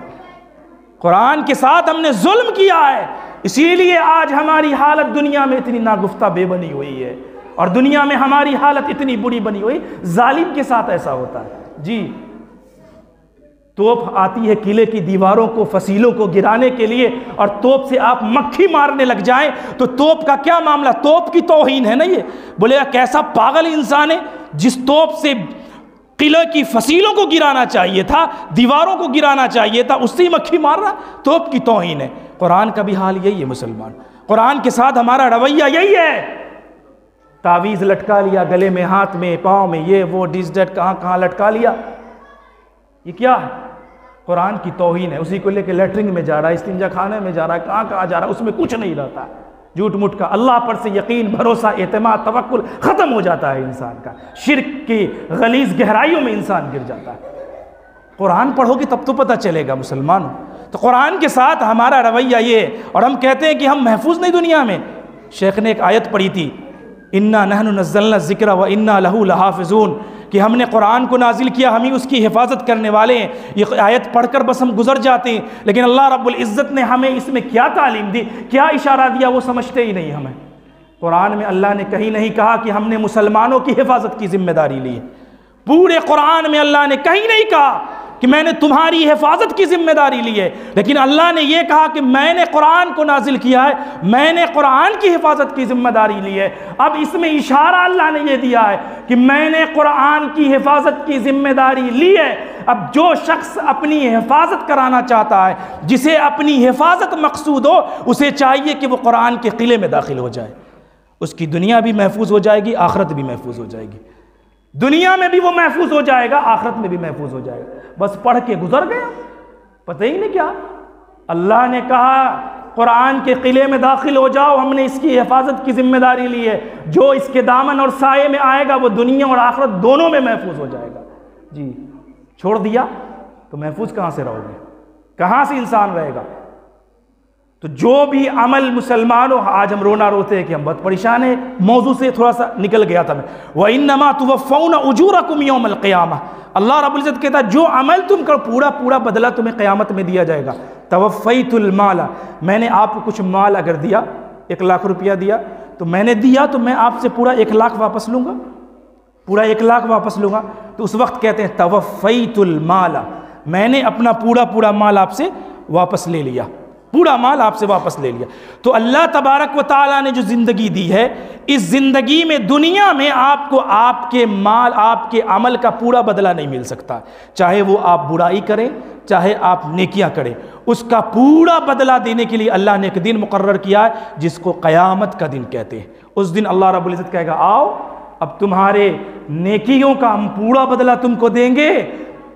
कुरान के साथ हमने जुल्म किया है, इसीलिए आज हमारी हालत दुनिया में इतनी नागुफ्ता बेबनी हुई है और दुनिया में हमारी हालत इतनी बुरी बनी हुई। जालिम के साथ ऐसा होता है। जी, तोप आती है किले की दीवारों को, फसीलों को गिराने के लिए, और तोप से आप मक्खी मारने लग जाएं तो तोप का क्या मामला, तोप की तौहीन है ना ये। बोले कैसा पागल इंसान है, जिस तोप से किले की फसीलों को गिराना चाहिए था, दीवारों को गिराना चाहिए था, उससे ही मक्खी मार रहा, तोप की तौहीन है। कुरान का भी हाल यही है मुसलमान, कुरान के साथ हमारा रवैया यही है। तावीज़ लटका लिया गले में, हाथ में, पाँव में, ये वो डिस डेट कहाँ कहाँ लटका लिया। ये क्या है? कुरान की तौहीन है। उसी को लेकर लेटरिन में जा रहा है, इस्तिंजा खाने में जा रहा है, कहाँ कहाँ जा रहा है, उसमें कुछ नहीं रहता। झूठ मूठ का, अल्लाह पर से यकीन, भरोसा, एतमाद, तवक्कुल ख़त्म हो जाता है इंसान का। शिर्क की गलीज़ गहराइयों में इंसान गिर जाता है। कुरान पढ़ोगे तब तो पता चलेगा मुसलमानों। तो कुरान के साथ हमारा रवैया ये, और हम कहते हैं कि हम महफूज नहीं दुनिया में। शेख ने एक आयत पढ़ी थी, इन्ना नहनु नज़्ज़लना ज़िक्र व इन्ना लहू लहाफ़िज़ून, कि हमने कुरान को नाजिल किया, हम ही उसकी हिफाजत करने वाले हैं। ये आयत पढ़कर बस हम गुजर जाते हैं, लेकिन अल्लाह रब्बुल इज़्ज़त ने हमें इसमें क्या तालीम दी, क्या इशारा दिया, वो समझते ही नहीं हमें। कुरान में अल्लाह ने कहीं नहीं कहा कि हमने मुसलमानों की हिफाजत की जिम्मेदारी ली है। पूरे कुरान में अल्लाह ने कहीं नहीं कहा कि मैंने तुम्हारी हिफाजत की जिम्मेदारी ली है, लेकिन अल्लाह ने यह कहा कि मैंने कुरान को नाजिल किया है, मैंने कुरान की हिफाजत की जिम्मेदारी ली है। अब इसमें इशारा अल्लाह ने यह दिया है कि मैंने कुरान की हिफाजत की जिम्मेदारी ली है। अब जो शख्स अपनी हिफाजत कराना चाहता है, जिसे अपनी हिफाजत मकसूद हो, उसे चाहिए कि वो कुरान के किले में दाखिल हो जाए। उसकी दुनिया भी महफूज हो जाएगी, आखिरत भी महफूज हो जाएगी। दुनिया में भी वो महफूज हो जाएगा, आखिरत में भी महफूज हो जाएगा। बस पढ़ के गुजर गया, पता ही नहीं क्या। अल्लाह ने कहा कुरान के किले में दाखिल हो जाओ, हमने इसकी हिफाजत की जिम्मेदारी ली है। जो इसके दामन और साये में आएगा वो दुनिया और आखिरत दोनों में महफूज हो जाएगा। जी, छोड़ दिया तो महफूज कहाँ से रहोगे, कहाँ से इंसान रहेगा। तो जो भी अमल मुसलमानों, आज हम रोना रोते हैं कि हम बहुत परेशान हैं, मौजू से थोड़ा सा निकल गया था मैं। व इन्नमा तुवफ़्फ़ौना उजूरकुम यौमल क़ियामह, अल्लाह रब्बुल इज़्ज़त कहता है जो अमल तुम करो पूरा पूरा बदला तुम्हें क़यामत में दिया जाएगा। तवफ़्फ़ैतुल माला, मैंने आपको कुछ माल अगर दिया, 1 लाख रुपया दिया, तो मैंने दिया तो मैं आपसे पूरा 1 लाख वापस लूँगा, पूरा 1 लाख वापस लूँगा। तो उस वक्त कहते हैं तवफ़्फ़ैतुल माला, मैंने अपना पूरा पूरा माल आपसे वापस ले लिया, पूरा माल आपसे वापस ले लिया। तो अल्लाह तबारक व तआला ने जो ज़िंदगी दी है, इस ज़िंदगी में दुनिया में आपको आपके माल, आपके अमल का पूरा बदला नहीं मिल सकता। चाहे वो आप बुराई करें, चाहे आप नेकियां करें, उसका पूरा बदला देने के लिए अल्लाह ने एक दिन मुकर्रर किया है जिसको क़यामत का दिन कहते हैं। उस दिन अल्लाह रब्बुल इज़्ज़त कहेगा आओ अब तुम्हारे नेकियों का हम पूरा बदला तुमको देंगे,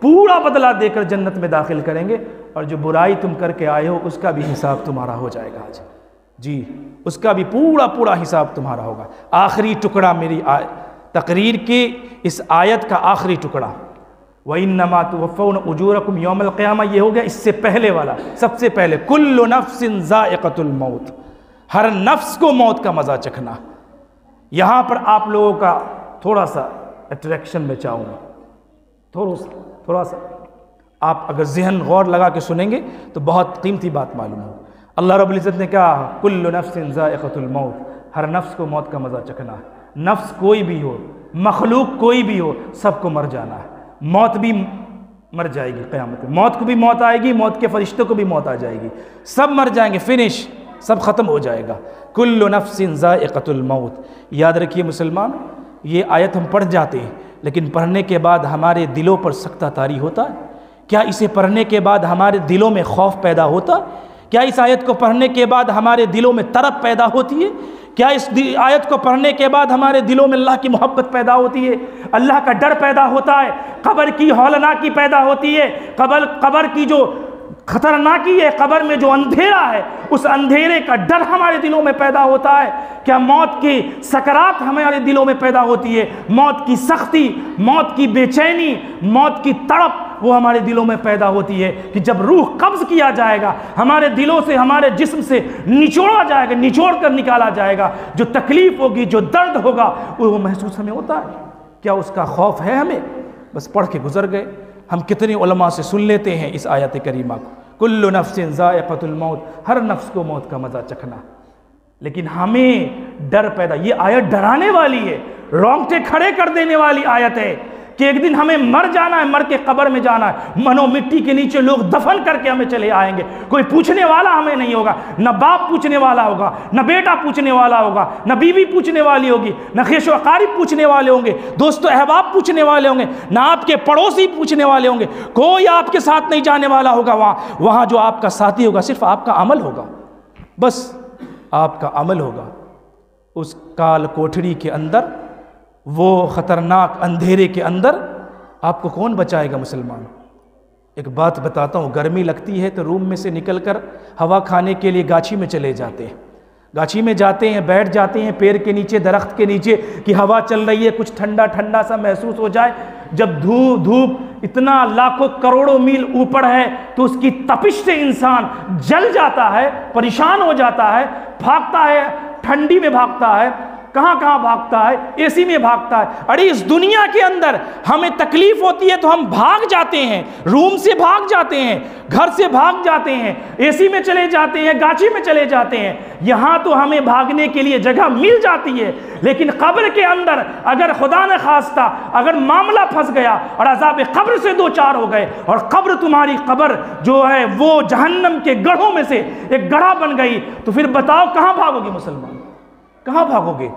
पूरा बदला देकर जन्नत में दाखिल करेंगे, और जो बुराई तुम करके आए हो उसका भी हिसाब तुम्हारा हो जाएगा आज। जी, उसका भी पूरा पूरा हिसाब तुम्हारा होगा। आखिरी टुकड़ा मेरी तकरीर के इस आयत का आखिरी टुकड़ा, व इन्नमा तुवफ़्फ़ौना उजूरकुम यौमल क़ियामह, ये हो गया इससे पहले वाला। सबसे पहले कुल्लु नफ्सिन ज़ाइक़तुल मौत, हर नफ्स को मौत का मज़ा चखना। यहाँ पर आप लोगों का थोड़ा सा अट्रैक्शन में चाहूँगा, थोड़ा सा आप अगर ज़हन गौर लगा के सुनेंगे तो बहुत कीमती बात मालूम होगी। अल्लाह रब्बुल इज़्ज़त ने कहा कुल्लु नफ्सिन ज़ाइक़तुल मौत, हर नफ्स को मौत का मज़ा चखना है। नफ्स कोई भी हो, मखलूक कोई भी हो, सबको मर जाना है। मौत भी मर जाएगी क़यामत में, मौत को भी मौत आएगी, मौत के फरिश्तों को भी मौत आ जाएगी, सब मर जाएंगे, फिनिश, सब ख़त्म हो जाएगा। कुल्लु नफ्सिन ज़ाइक़तुल मौत। याद रखिए मुसलमान, ये आयत हम पढ़ जाते हैं लेकिन पढ़ने के बाद हमारे दिलों पर सख्ता तारी होता है? क्या इसे पढ़ने के बाद हमारे दिलों में खौफ पैदा होता? क्या इस आयत को पढ़ने के बाद हमारे दिलों में तरफ पैदा होती है? क्या इस आयत को पढ़ने के बाद हमारे दिलों में अल्लाह की मोहब्बत पैदा होती है, अल्लाह का डर पैदा होता है, कब्र की हौलनाकी पैदा होती है, कब्र की जो खतरनाकी है, कब्र में जो अंधेरा है, उस अंधेरे का डर हमारे दिलों में पैदा होता है? क्या मौत की सकरात हमारे दिलों में पैदा होती है? मौत की सख्ती, मौत की बेचैनी, मौत की तड़प वो हमारे दिलों में पैदा होती है कि जब रूह कब्ज़ किया जाएगा, हमारे दिलों से, हमारे जिस्म से निचोड़ा जाएगा, निचोड़ कर निकाला जाएगा, जो तकलीफ़ होगी, जो दर्द होगा, वो महसूस हमें होता है? क्या उसका खौफ है हमें? बस पढ़ के गुजर गए। हम कितने उलमा से सुन लेते हैं इस आयत करीमा को, कुल्लु नफ्सिन ज़ाइक़तुल मौत, हर नफ्स को मौत का मज़ा चखना। लेकिन हमें डर पैदा, ये आयत डराने वाली है, रोंगटे खड़े कर देने वाली आयत है कि एक दिन हमें मर जाना है, मर के कब्र में जाना है, मनो मिट्टी के नीचे लोग दफन करके हमें चले आएंगे, कोई पूछने वाला हमें नहीं होगा, न बाप पूछने वाला होगा, न बेटा पूछने वाला होगा, न बीवी पूछने वाली होगी, न खेशो अकारिब पूछने वाले होंगे, दोस्तों अहबाब पूछने वाले होंगे, न आपके पड़ोसी पूछने वाले होंगे, कोई आपके साथ नहीं जाने वाला होगा। वहाँ जो आपका साथी होगा सिर्फ आपका अमल होगा, बस आपका अमल होगा। उस काल कोठरी के अंदर, वो ख़तरनाक अंधेरे के अंदर आपको कौन बचाएगा मुसलमान? एक बात बताता हूँ, गर्मी लगती है तो रूम में से निकलकर हवा खाने के लिए गाछी में चले जाते हैं, गाछी में जाते हैं, बैठ जाते हैं पेड़ के नीचे, दरख्त के नीचे कि हवा चल रही है, कुछ ठंडा ठंडा सा महसूस हो जाए। जब धूप इतना लाखों करोड़ों मील ऊपर है तो उसकी तपिश से इंसान जल जाता है, परेशान हो जाता है, भागता है, ठंडी में भागता है, कहाँ कहाँ भागता है, एसी में भागता है। अरे इस दुनिया के अंदर हमें तकलीफ होती है तो हम भाग जाते हैं, रूम से भाग जाते हैं, घर से भाग जाते हैं, एसी में चले जाते हैं, गाछी में चले जाते हैं, यहाँ तो हमें भागने के लिए जगह मिल जाती है। लेकिन कब्र के अंदर अगर खुदा न खास्ता अगर मामला फंस गया और अज़ाब कब्र से दो चार हो गए और कब्र तुम्हारी कब्र जो है वो जहन्नम के गढ़ों में से एक गढ़ा बन गई, तो फिर बताओ कहाँ भागोगे मुसलमान? कहाँ भागोगे?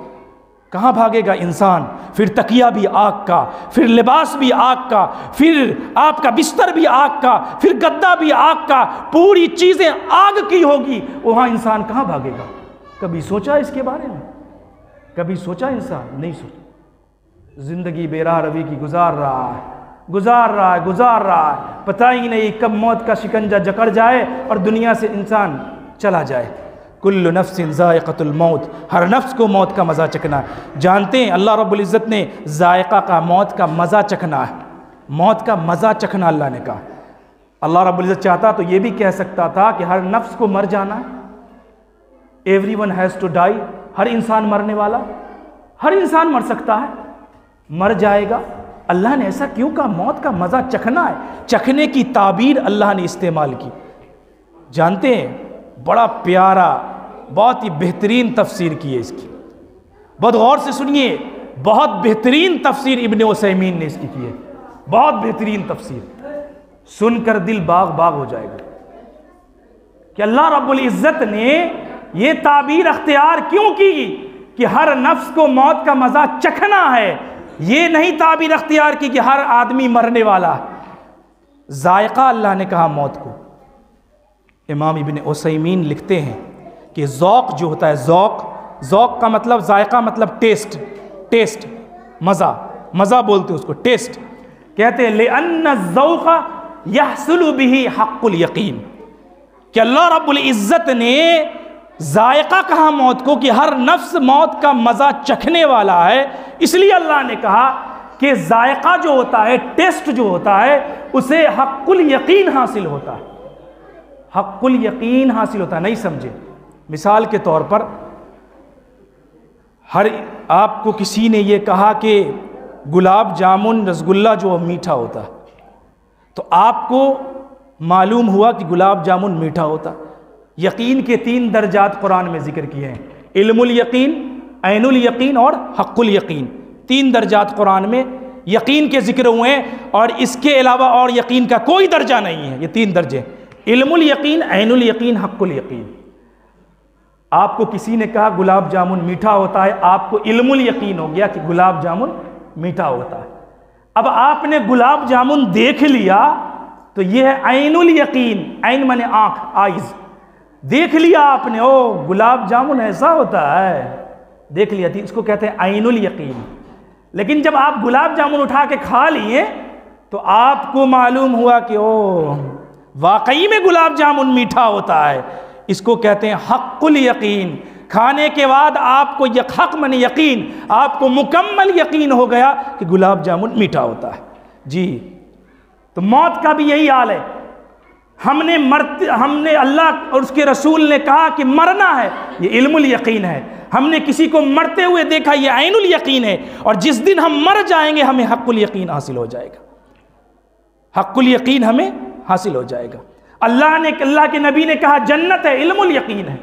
कहाँ भागेगा इंसान? फिर तकिया भी आग का, फिर लिबास भी आग का, फिर आपका बिस्तर भी आग का, फिर गद्दा भी आग का, पूरी चीज़ें आग की होगी। वहाँ इंसान कहाँ भागेगा? कभी सोचा इसके बारे में? कभी सोचा इंसान? नहीं सोचा। ज़िंदगी बेराह रवी की गुजार रहा है, पता ही नहीं कब मौत का शिकंजा जकड़ जाए और दुनिया से इंसान चला जाए। कुल्लु नफ्सिन ज़ाइक़तुल मौत, हर नफ्स को मौत का मज़ा चखना है। जानते हैं अल्लाह रब्बुल इज़्ज़त ने ज़ायक़ा का, मौत का मज़ा चखना है, मौत का मज़ा चखना अल्लाह ने कहा। अल्लाह रब्बुल इज़्ज़त चाहता तो ये भी कह सकता था कि हर नफ्स को मर जाना है, एवरीवन हैज़ टू डाई, हर इंसान मरने वाला, हर इंसान मर सकता है, मर जाएगा। अल्लाह ने ऐसा क्यों कहा? मौत का मज़ा चखना है, चखने की ताबीर अल्लाह ने इस्तेमाल की। जानते हैं बड़ा प्यारा, बहुत ही बेहतरीन तफसीर की है इसकी, बहुत गौर से सुनिए, बहुत बेहतरीन तफसीर इब्ने उसैमीन ने इसकी की है, बहुत बेहतरीन तफसीर, सुनकर दिल बाग बाग हो जाएगा कि अल्लाह रब्बुल इज़्ज़त ने ये ताबीर अख्तियार क्यों की कि हर नफ्स को मौत का मज़ा चखना है। ये नहीं ताबीर अख्तियार की कि हर आदमी मरने वाला। जायका अल्लाह ने कहा मौत को। इमाम इब्ने उसैमीन लिखते हैं कि ज़ौक़ जो होता है, ज़ौक़ का मतलब, जायका मतलब टेस्ट, मज़ा बोलते हैं उसको, टेस्ट कहते हैं। लिअन्न ज़ौक़ यहसुलु बिही हक़्क़ुल यक़ीन, कि अल्लाह रब्बुल इज़्ज़त ने जायका कहा मौत को कि हर नफ्स मौत का मज़ा चखने वाला है। इसलिए अल्लाह ने कहा कि जायका जो होता है, टेस्ट जो होता है, उसे हक़्क़ुल यक़ीन हासिल होता है, हक़्क़ुल यक़ीन हासिल होता है। नहीं समझे? मिसाल के तौर पर आपको किसी ने ये कहा कि गुलाब जामुन रसगुल्ला जो मीठा होता है, तो आपको मालूम हुआ कि गुलाब जामुन मीठा होता। यकीन के 3 दर्जात कुरान में जिक्र किए हैं, इल्मुल यकीन, ऐनुल यकीन और हक़्क़ुल यकीन। 3 दर्जात कुरान में यकीन के जिक्र हुए हैं, और इसके अलावा और यकीन का कोई दर्जा नहीं है। ये 3 दर्जे, इल्मुल यकीन, ऐनुल यकीन, हक़्क़ुल यकीन। आपको किसी ने कहा गुलाब जामुन मीठा होता है, आपको इल्मुल यकीन हो गया कि गुलाब जामुन मीठा होता है। अब आपने गुलाब जामुन देख लिया तो यह है ऐनुल यकीन, ऐन माने आंख, आइज। देख लिया आपने, ओ गुलाब जामुन ऐसा होता है, देख लिया थी, इसको कहते हैं ऐनुल यकीन। लेकिन जब आप गुलाब जामुन उठा के खा लिए तो आपको मालूम हुआ कि ओ वाकई में गुलाब जामुन मीठा होता है, इसको कहते हैं हक़्क़ुल यकीन। खाने के बाद आपको हक़ माने यकीन, आपको मुकम्मल यकीन हो गया कि गुलाब जामुन मीठा होता है। जी, तो मौत का भी यही हाल है। हमने अल्लाह और उसके रसूल ने कहा कि मरना है, ये इल्मुल यकीन है। हमने किसी को मरते हुए देखा, ये ऐनुल यकीन है। और जिस दिन हम मर जाएंगे हमें हक़्क़ुल यकीन हासिल हो जाएगा, हक़्क़ुल यकीन हमें हासिल हो जाएगा। अल्लाह के नबी ने कहा जन्नत है, इल्मुल यकीन है।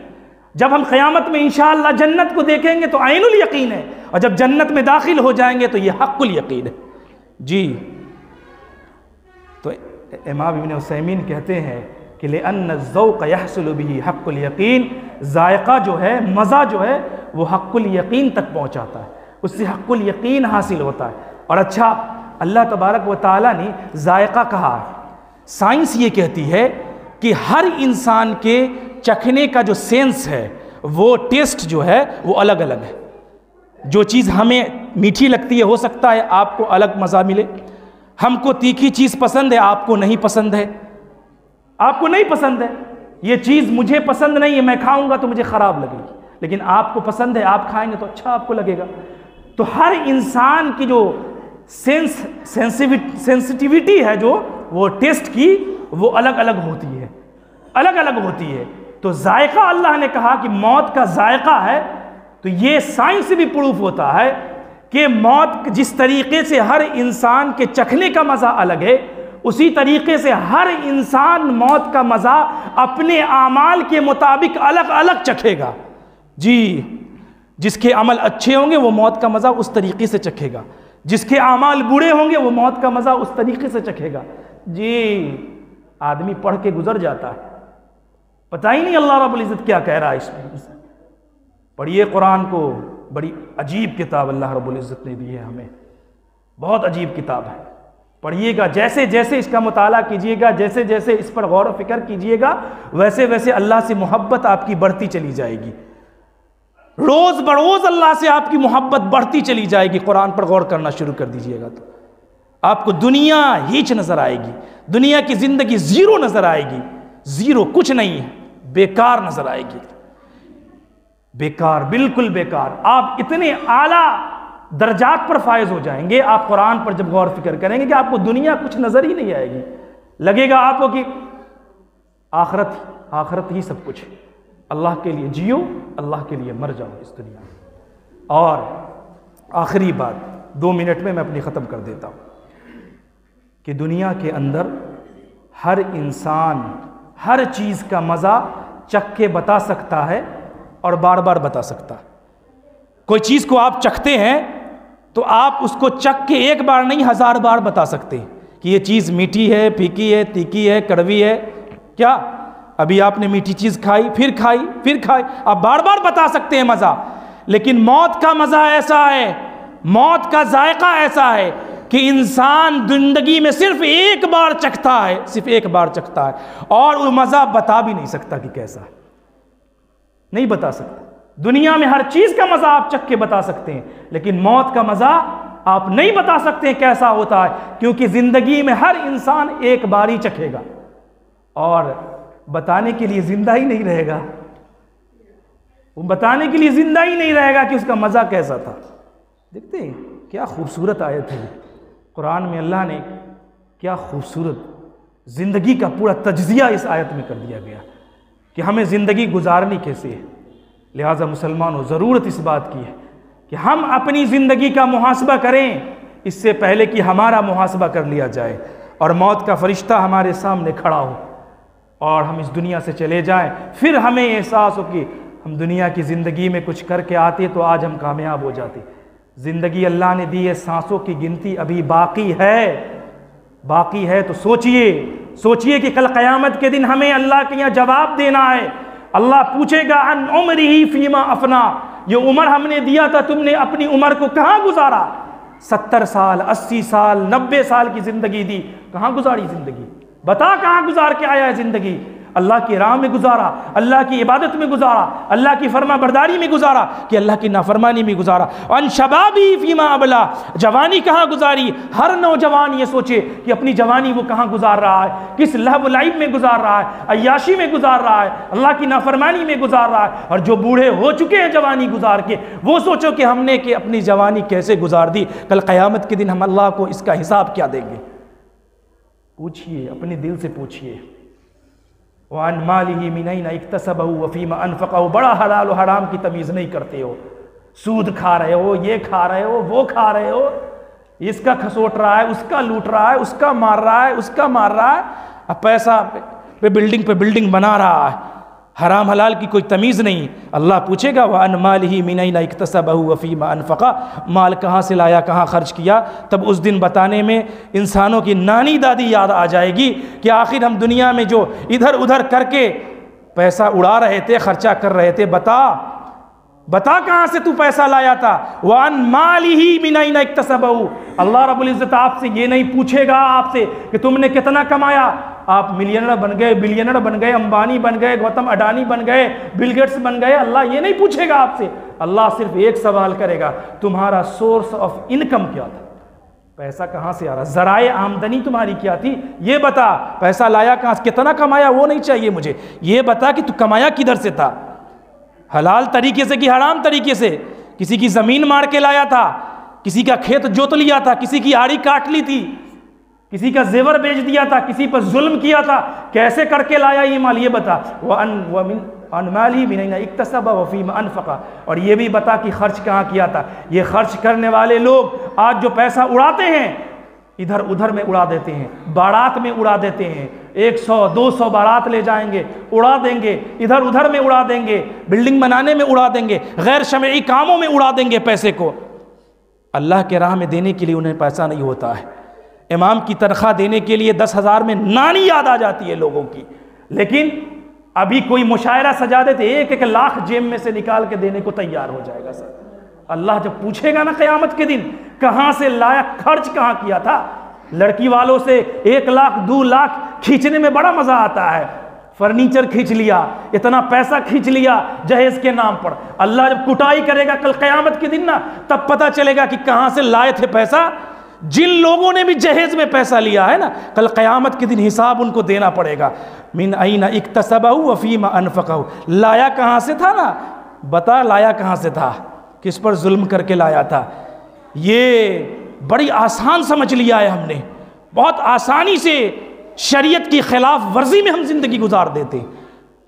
जब हम क़यामत में इंशाअल्लाह जन्नत को देखेंगे तो ऐनुल यकीन है, और जब जन्नत में दाखिल हो जाएंगे तो ये हक़्क़ुल यकीन है। जी, तो इमाम इब्न उसैमीन कहते हैं कि लिअन्न ज़ौक़ यहसुलु बिही हक़्क़ुल यकीन, जायका जो है, मज़ा जो है, वो हक़्क़ुल यकीन तक पहुँचाता है, उससे हक़्क़ुल यकीन हासिल होता है। और अच्छा, अल्लाह तबारक व तआला ने जायका कहा। साइंस ये कहती है कि हर इंसान के चखने का जो सेंस है, वो टेस्ट जो है वो अलग अलग है। जो चीज़ हमें मीठी लगती है, हो सकता है आपको अलग मज़ा मिले। हमको तीखी चीज़ पसंद है, आपको नहीं पसंद है, आपको नहीं पसंद है। ये चीज़ मुझे पसंद नहीं है, मैं खाऊंगा तो मुझे ख़राब लगेगी, लेकिन आपको पसंद है, आप खाएंगे तो अच्छा आपको लगेगा। तो हर इंसान की जो सेंसिटिविटी है, जो वो टेस्ट की, वो अलग अलग होती है, अलग अलग होती है। तो जायका, अल्लाह ने कहा कि मौत का जायका है, तो ये साइंस से भी प्रूफ होता है कि मौत जिस तरीके से हर इंसान के चखने का मज़ा अलग है, उसी तरीके से हर इंसान मौत का मज़ा अपने आमाल के मुताबिक अलग अलग चखेगा। जी, जिसके अमल अच्छे होंगे वो मौत का मज़ा उस तरीके से चखेगा, जिसके आमाल बुरे होंगे वो मौत का मज़ा उस तरीके से चखेगा। जी, आदमी पढ़ के गुजर जाता है, पता ही नहीं अल्लाह रब्बुल इज़्ज़त क्या कह रहा है इसमें। पढ़िए कुरान को, बड़ी अजीब किताब अल्लाह रब्बुल इज़्ज़त ने दी है हमें, बहुत अजीब किताब है। पढ़िएगा, जैसे जैसे इसका मुताला कीजिएगा, जैसे जैसे इस पर गौर व फिक्र कीजिएगा, वैसे वैसे अल्लाह से मोहब्बत आपकी बढ़ती चली जाएगी। रोज़ बरोज़ अल्लाह से आपकी मोहब्बत बढ़ती चली जाएगी। कुरान पर गौर करना शुरू कर दीजिएगा तो आपको दुनिया हिच नज़र आएगी, दुनिया की ज़िंदगी ज़ीरो नज़र आएगी, ज़ीरो, कुछ नहीं है, बेकार नज़र आएगी, बेकार, बिल्कुल बेकार। आप इतने आला दर्जात पर फायज हो जाएंगे, आप कुरान पर जब गौर फिक्र करेंगे, कि आपको दुनिया कुछ नज़र ही नहीं आएगी। लगेगा आपको कि आखिरत ही सब कुछ है। अल्लाह के लिए जियो, अल्लाह के लिए मर जाओ इस दुनिया में। और आखिरी बात 2 मिनट में मैं अपनी ख़त्म कर देता हूँ कि दुनिया के अंदर हर इंसान हर चीज़ का मज़ा चख के बता सकता है और बार बार बता सकता है। कोई चीज़ को आप चखते हैं तो आप उसको चख के एक बार नहीं 1000 बार बता सकते हैं कि ये चीज़ मीठी है, फीकी है, तीखी है, कड़वी है। क्या अभी आपने मीठी चीज़ खाई, फिर खाई, फिर खाई, आप बार बार बता सकते हैं मज़ा। लेकिन मौत का मज़ा ऐसा है, मौत का जायका ऐसा है कि इंसान ज़िंदगी में सिर्फ एक बार चखता है, सिर्फ एक बार चखता है, और वो मज़ा बता भी नहीं सकता कि कैसा है, नहीं बता सकता। दुनिया में हर चीज़ का मज़ा आप चख के बता सकते हैं, लेकिन मौत का मज़ा आप नहीं बता सकते कैसा होता है, क्योंकि ज़िंदगी में हर इंसान एक बार ही चखेगा और बताने के लिए ज़िंदा ही नहीं रहेगा। वो बताने के लिए ज़िंदा ही नहीं रहेगा कि उसका मज़ा कैसा था। देखते हैं क्या खूबसूरत आयत है कुरान में, अल्लाह ने क्या खूबसूरत ज़िंदगी का पूरा तज्ज़िया इस आयत में कर दिया गया कि हमें ज़िंदगी गुजारनी कैसे है। लिहाजा मुसलमानों, ज़रूरत इस बात की है कि हम अपनी ज़िंदगी का मुहासबा करें, इससे पहले कि हमारा मुहासबा कर लिया जाए। और मौत का फरिश्ता हमारे सामने खड़ा हो और हम इस दुनिया से चले जाएं, फिर हमें एहसास हो कि हम दुनिया की ज़िंदगी में कुछ करके आते तो आज हम कामयाब हो जाते। ज़िंदगी अल्लाह ने दी है, सांसों की गिनती अभी बाकी है। तो सोचिए कि कल क़यामत के दिन हमें अल्लाह के यहाँ जवाब देना है। अल्लाह पूछेगा अन उम्रिही फीमा अफना, ये उम्र हमने दिया था, तुमने अपनी उम्र को कहाँ गुजारा? 70 साल, 80 साल, 90 साल की ज़िंदगी दी, कहाँ गुजारी ज़िंदगी? बता कहाँ गुजार के आया है ज़िंदगी? अल्लाह की राह में गुजारा, अल्लाह की इबादत में गुजारा, अल्लाह की फरमा बरदारी में गुजारा कि अल्लाह की नाफरमानी में गुजारा? अन शबाबी फीमा अबला, जवानी कहाँ गुजारी? हर नौजवान ये सोचे कि अपनी जवानी वो कहाँ गुजार रहा है, किस लहब लाइब में गुजार रहा है, अय्याशी में गुजार रहा है, अल्लाह की नाफरमानी में गुजार रहा है। और जो बूढ़े हो चुके हैं जवानी गुजार के, वो सोचो कि हमने कि अपनी जवानी कैसे गुजार दी। कल क़यामत के दिन हम अल्लाह को इसका हिसाब क्या देंगे? पूछिए, अपने दिल से पूछिए। वान मालिही मिन ऐना इक्तसबहु व फीमा अनफ़क़हु, बड़ा हलाल और हराम की तमीज़ नहीं करते हो, सूद खा रहे हो, ये खा रहे हो, वो खा रहे हो, इसका खसोट रहा है, उसका लूट रहा है, उसका मार रहा है, उसका मार रहा है, अब पैसा पे बिल्डिंग बना रहा है, हराम हलाल की कोई तमीज़ नहीं। अल्लाह पूछेगा व अन मालिही मिन ऐना इक्तसबहु व फीमा अनफ़क़ा, माल कहाँ से लाया, कहाँ खर्च किया। तब उस दिन बताने में इंसानों की नानी दादी याद आ जाएगी कि आखिर हम दुनिया में जो इधर उधर करके पैसा उड़ा रहे थे, खर्चा कर रहे थे, बता कहाँ से तू पैसा लाया था। व अन मालिही मिन ऐना इक्तसबहु, अल्लाह रब्बुल इज़्ज़त आपसे ये नहीं पूछेगा आपसे कि तुमने कितना कमाया। आप मिलियनर बन गए, बिलियनर बन गए, अंबानी बन गए, गौतम अडानी बन गए, बिल गेट्स बन गए, अल्लाह ये नहीं पूछेगा आपसे। अल्लाह सिर्फ एक सवाल करेगा, तुम्हारा सोर्स ऑफ इनकम क्या था, पैसा कहाँ से आ रहा, ज़राए आमदनी तुम्हारी क्या थी, ये बता। पैसा लाया कहाँ से, कितना कमाया वो नहीं चाहिए मुझे, ये बता कि तू कमाया किधर से था, हलाल तरीके से कि हराम तरीके से। किसी की ज़मीन मार के लाया था, किसी का खेत जोत लिया था, किसी की आड़ी काट ली थी, किसी का जेवर बेच दिया था, किसी पर जुल्म किया था, कैसे करके लाया ये माल, ये बता। अन माली मिन ऐना इक्तसब व फीमा अनफ़क़ा, और ये भी बता कि खर्च कहाँ किया था। ये खर्च करने वाले लोग आज जो पैसा उड़ाते हैं, इधर उधर में उड़ा देते हैं, बारात में उड़ा देते हैं, 100-200 बारात ले जाएंगे, उड़ा देंगे, इधर उधर में उड़ा देंगे, बिल्डिंग बनाने में उड़ा देंगे, गैर शरई कामों में उड़ा देंगे पैसे को। अल्लाह के राह में देने के लिए उन्हें पैसा नहीं होता है। इमाम की तनख्वाह देने के लिए 10,000 में नानी याद आ जाती है लोगों की, लेकिन अभी कोई मुशायरा सजा देते 1-1 लाख जेब में से निकाल के देने को तैयार हो जाएगा सर। अल्लाह जब पूछेगा ना क़यामत के दिन, कहाँ से लाया, खर्च कहाँ किया था। लड़की वालों से 1 लाख 2 लाख खींचने में बड़ा मज़ा आता है, फर्नीचर खींच लिया, इतना पैसा खींच लिया जहेज के नाम पर। अल्लाह जब कुटाई करेगा कल क़यामत के दिन ना, तब पता चलेगा कि कहाँ से लाए थे पैसा। जिन लोगों ने भी जहेज में पैसा लिया है ना, कल क़यामत के दिन हिसाब उनको देना पड़ेगा। मिन ऐना इक्तसबहु व फीमा अनफ़क़हु, लाया कहाँ से था ना, बता लाया कहाँ से था, किस पर जुल्म करके लाया था। ये बड़ी आसान समझ लिया है हमने, बहुत आसानी से शरीयत की खिलाफ वर्जी में हम ज़िंदगी गुजार देते,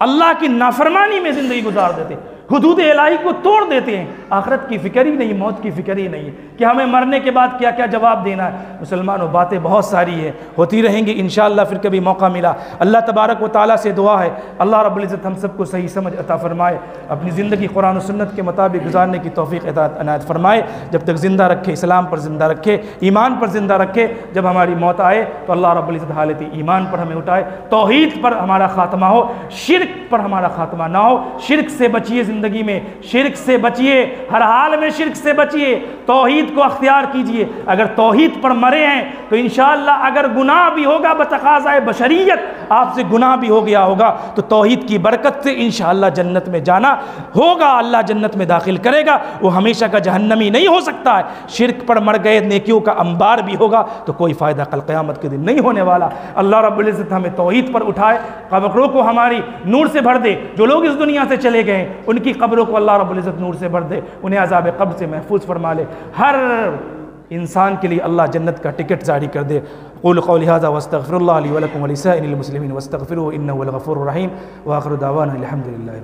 अल्लाह की नाफरमानी में ज़िंदगी गुजार देते, हुदूद इलाही को तोड़ देते हैं। आखिरत की फ़िक्र ही नहीं, मौत की फ़िक्र ही नहीं कि हमें मरने के बाद क्या क्या जवाब देना है। मुसलमानों, बातें बहुत सारी हैं, होती रहेंगी इंशाअल्लाह, फिर कभी मौका मिला। अल्लाह तबारक व तआला से दुआ है, अल्लाह रब्बुल इज़्ज़त हम सबको सही समझ अता फ़रमाए, अपनी ज़िंदगी कुरान और सुन्नत के मुताबिक गुजारने की तौफ़ीक़ अनायत फ़रमाए। जब तक ज़िंदा रखे, इस्लाम पर ज़िंदा रखे, ईमान पर ज़िंदा रखे। जब हमारी मौत आए तो अल्लाह रब्बुल इज़्ज़त हालत ईमान पर हमें उठाए, तौहीद पर हमारा ख़ात्मा हो, शिरक पर हमारा ख़ात्मा ना हो। शिरक से बचिए, ज़िंदगी में शिरक से बचिए, हर हाल में शिरक से बचिए, तौहीद को अख्तियार कीजिए। अगर तौहीद पर मरे हैं तो इंशाअल्लाह, अगर गुनाह भी होगा बतक़ाज़ाए बशरियत, आपसे गुनाह भी हो गया होगा, तो तौहीद की बरकत से इंशाअल्लाह जन्नत में जाना होगा, अल्लाह जन्नत में दाखिल करेगा। वो हमेशा का जहन्नमी नहीं हो सकता है। शिरक पर मर गए, नेकियों का अंबार भी होगा, तो कोई फ़ायदा कल क़यामत के दिन नहीं होने वाला। अल्लाह रब्बुल इज़्ज़त हमें तौहीद पर उठाए, कब्रों को हमारी नूर से भर दे। जो लोग इस दुनिया से चले गए उनकी कब्रों को अल्लाह रब्बुल इज़्ज़त नूर से भर दे, उन्हें अज़ाब क़ब्र से महफूज फरमा ले। हर इंसान के लिए अल्लाह जन्नत का टिकट जारी कर दे। क़ुल क़ौली हाज़ा वस्तग़फ़िरुल्लाह ली व लकुम व लिसाइरिल मुस्लिमीन वस्तग़फ़िरूहु इन्नहु हुवल गफ़ूरुर रहीम व आख़िरु दावाना अनिल हम्दुलिल्लाहि।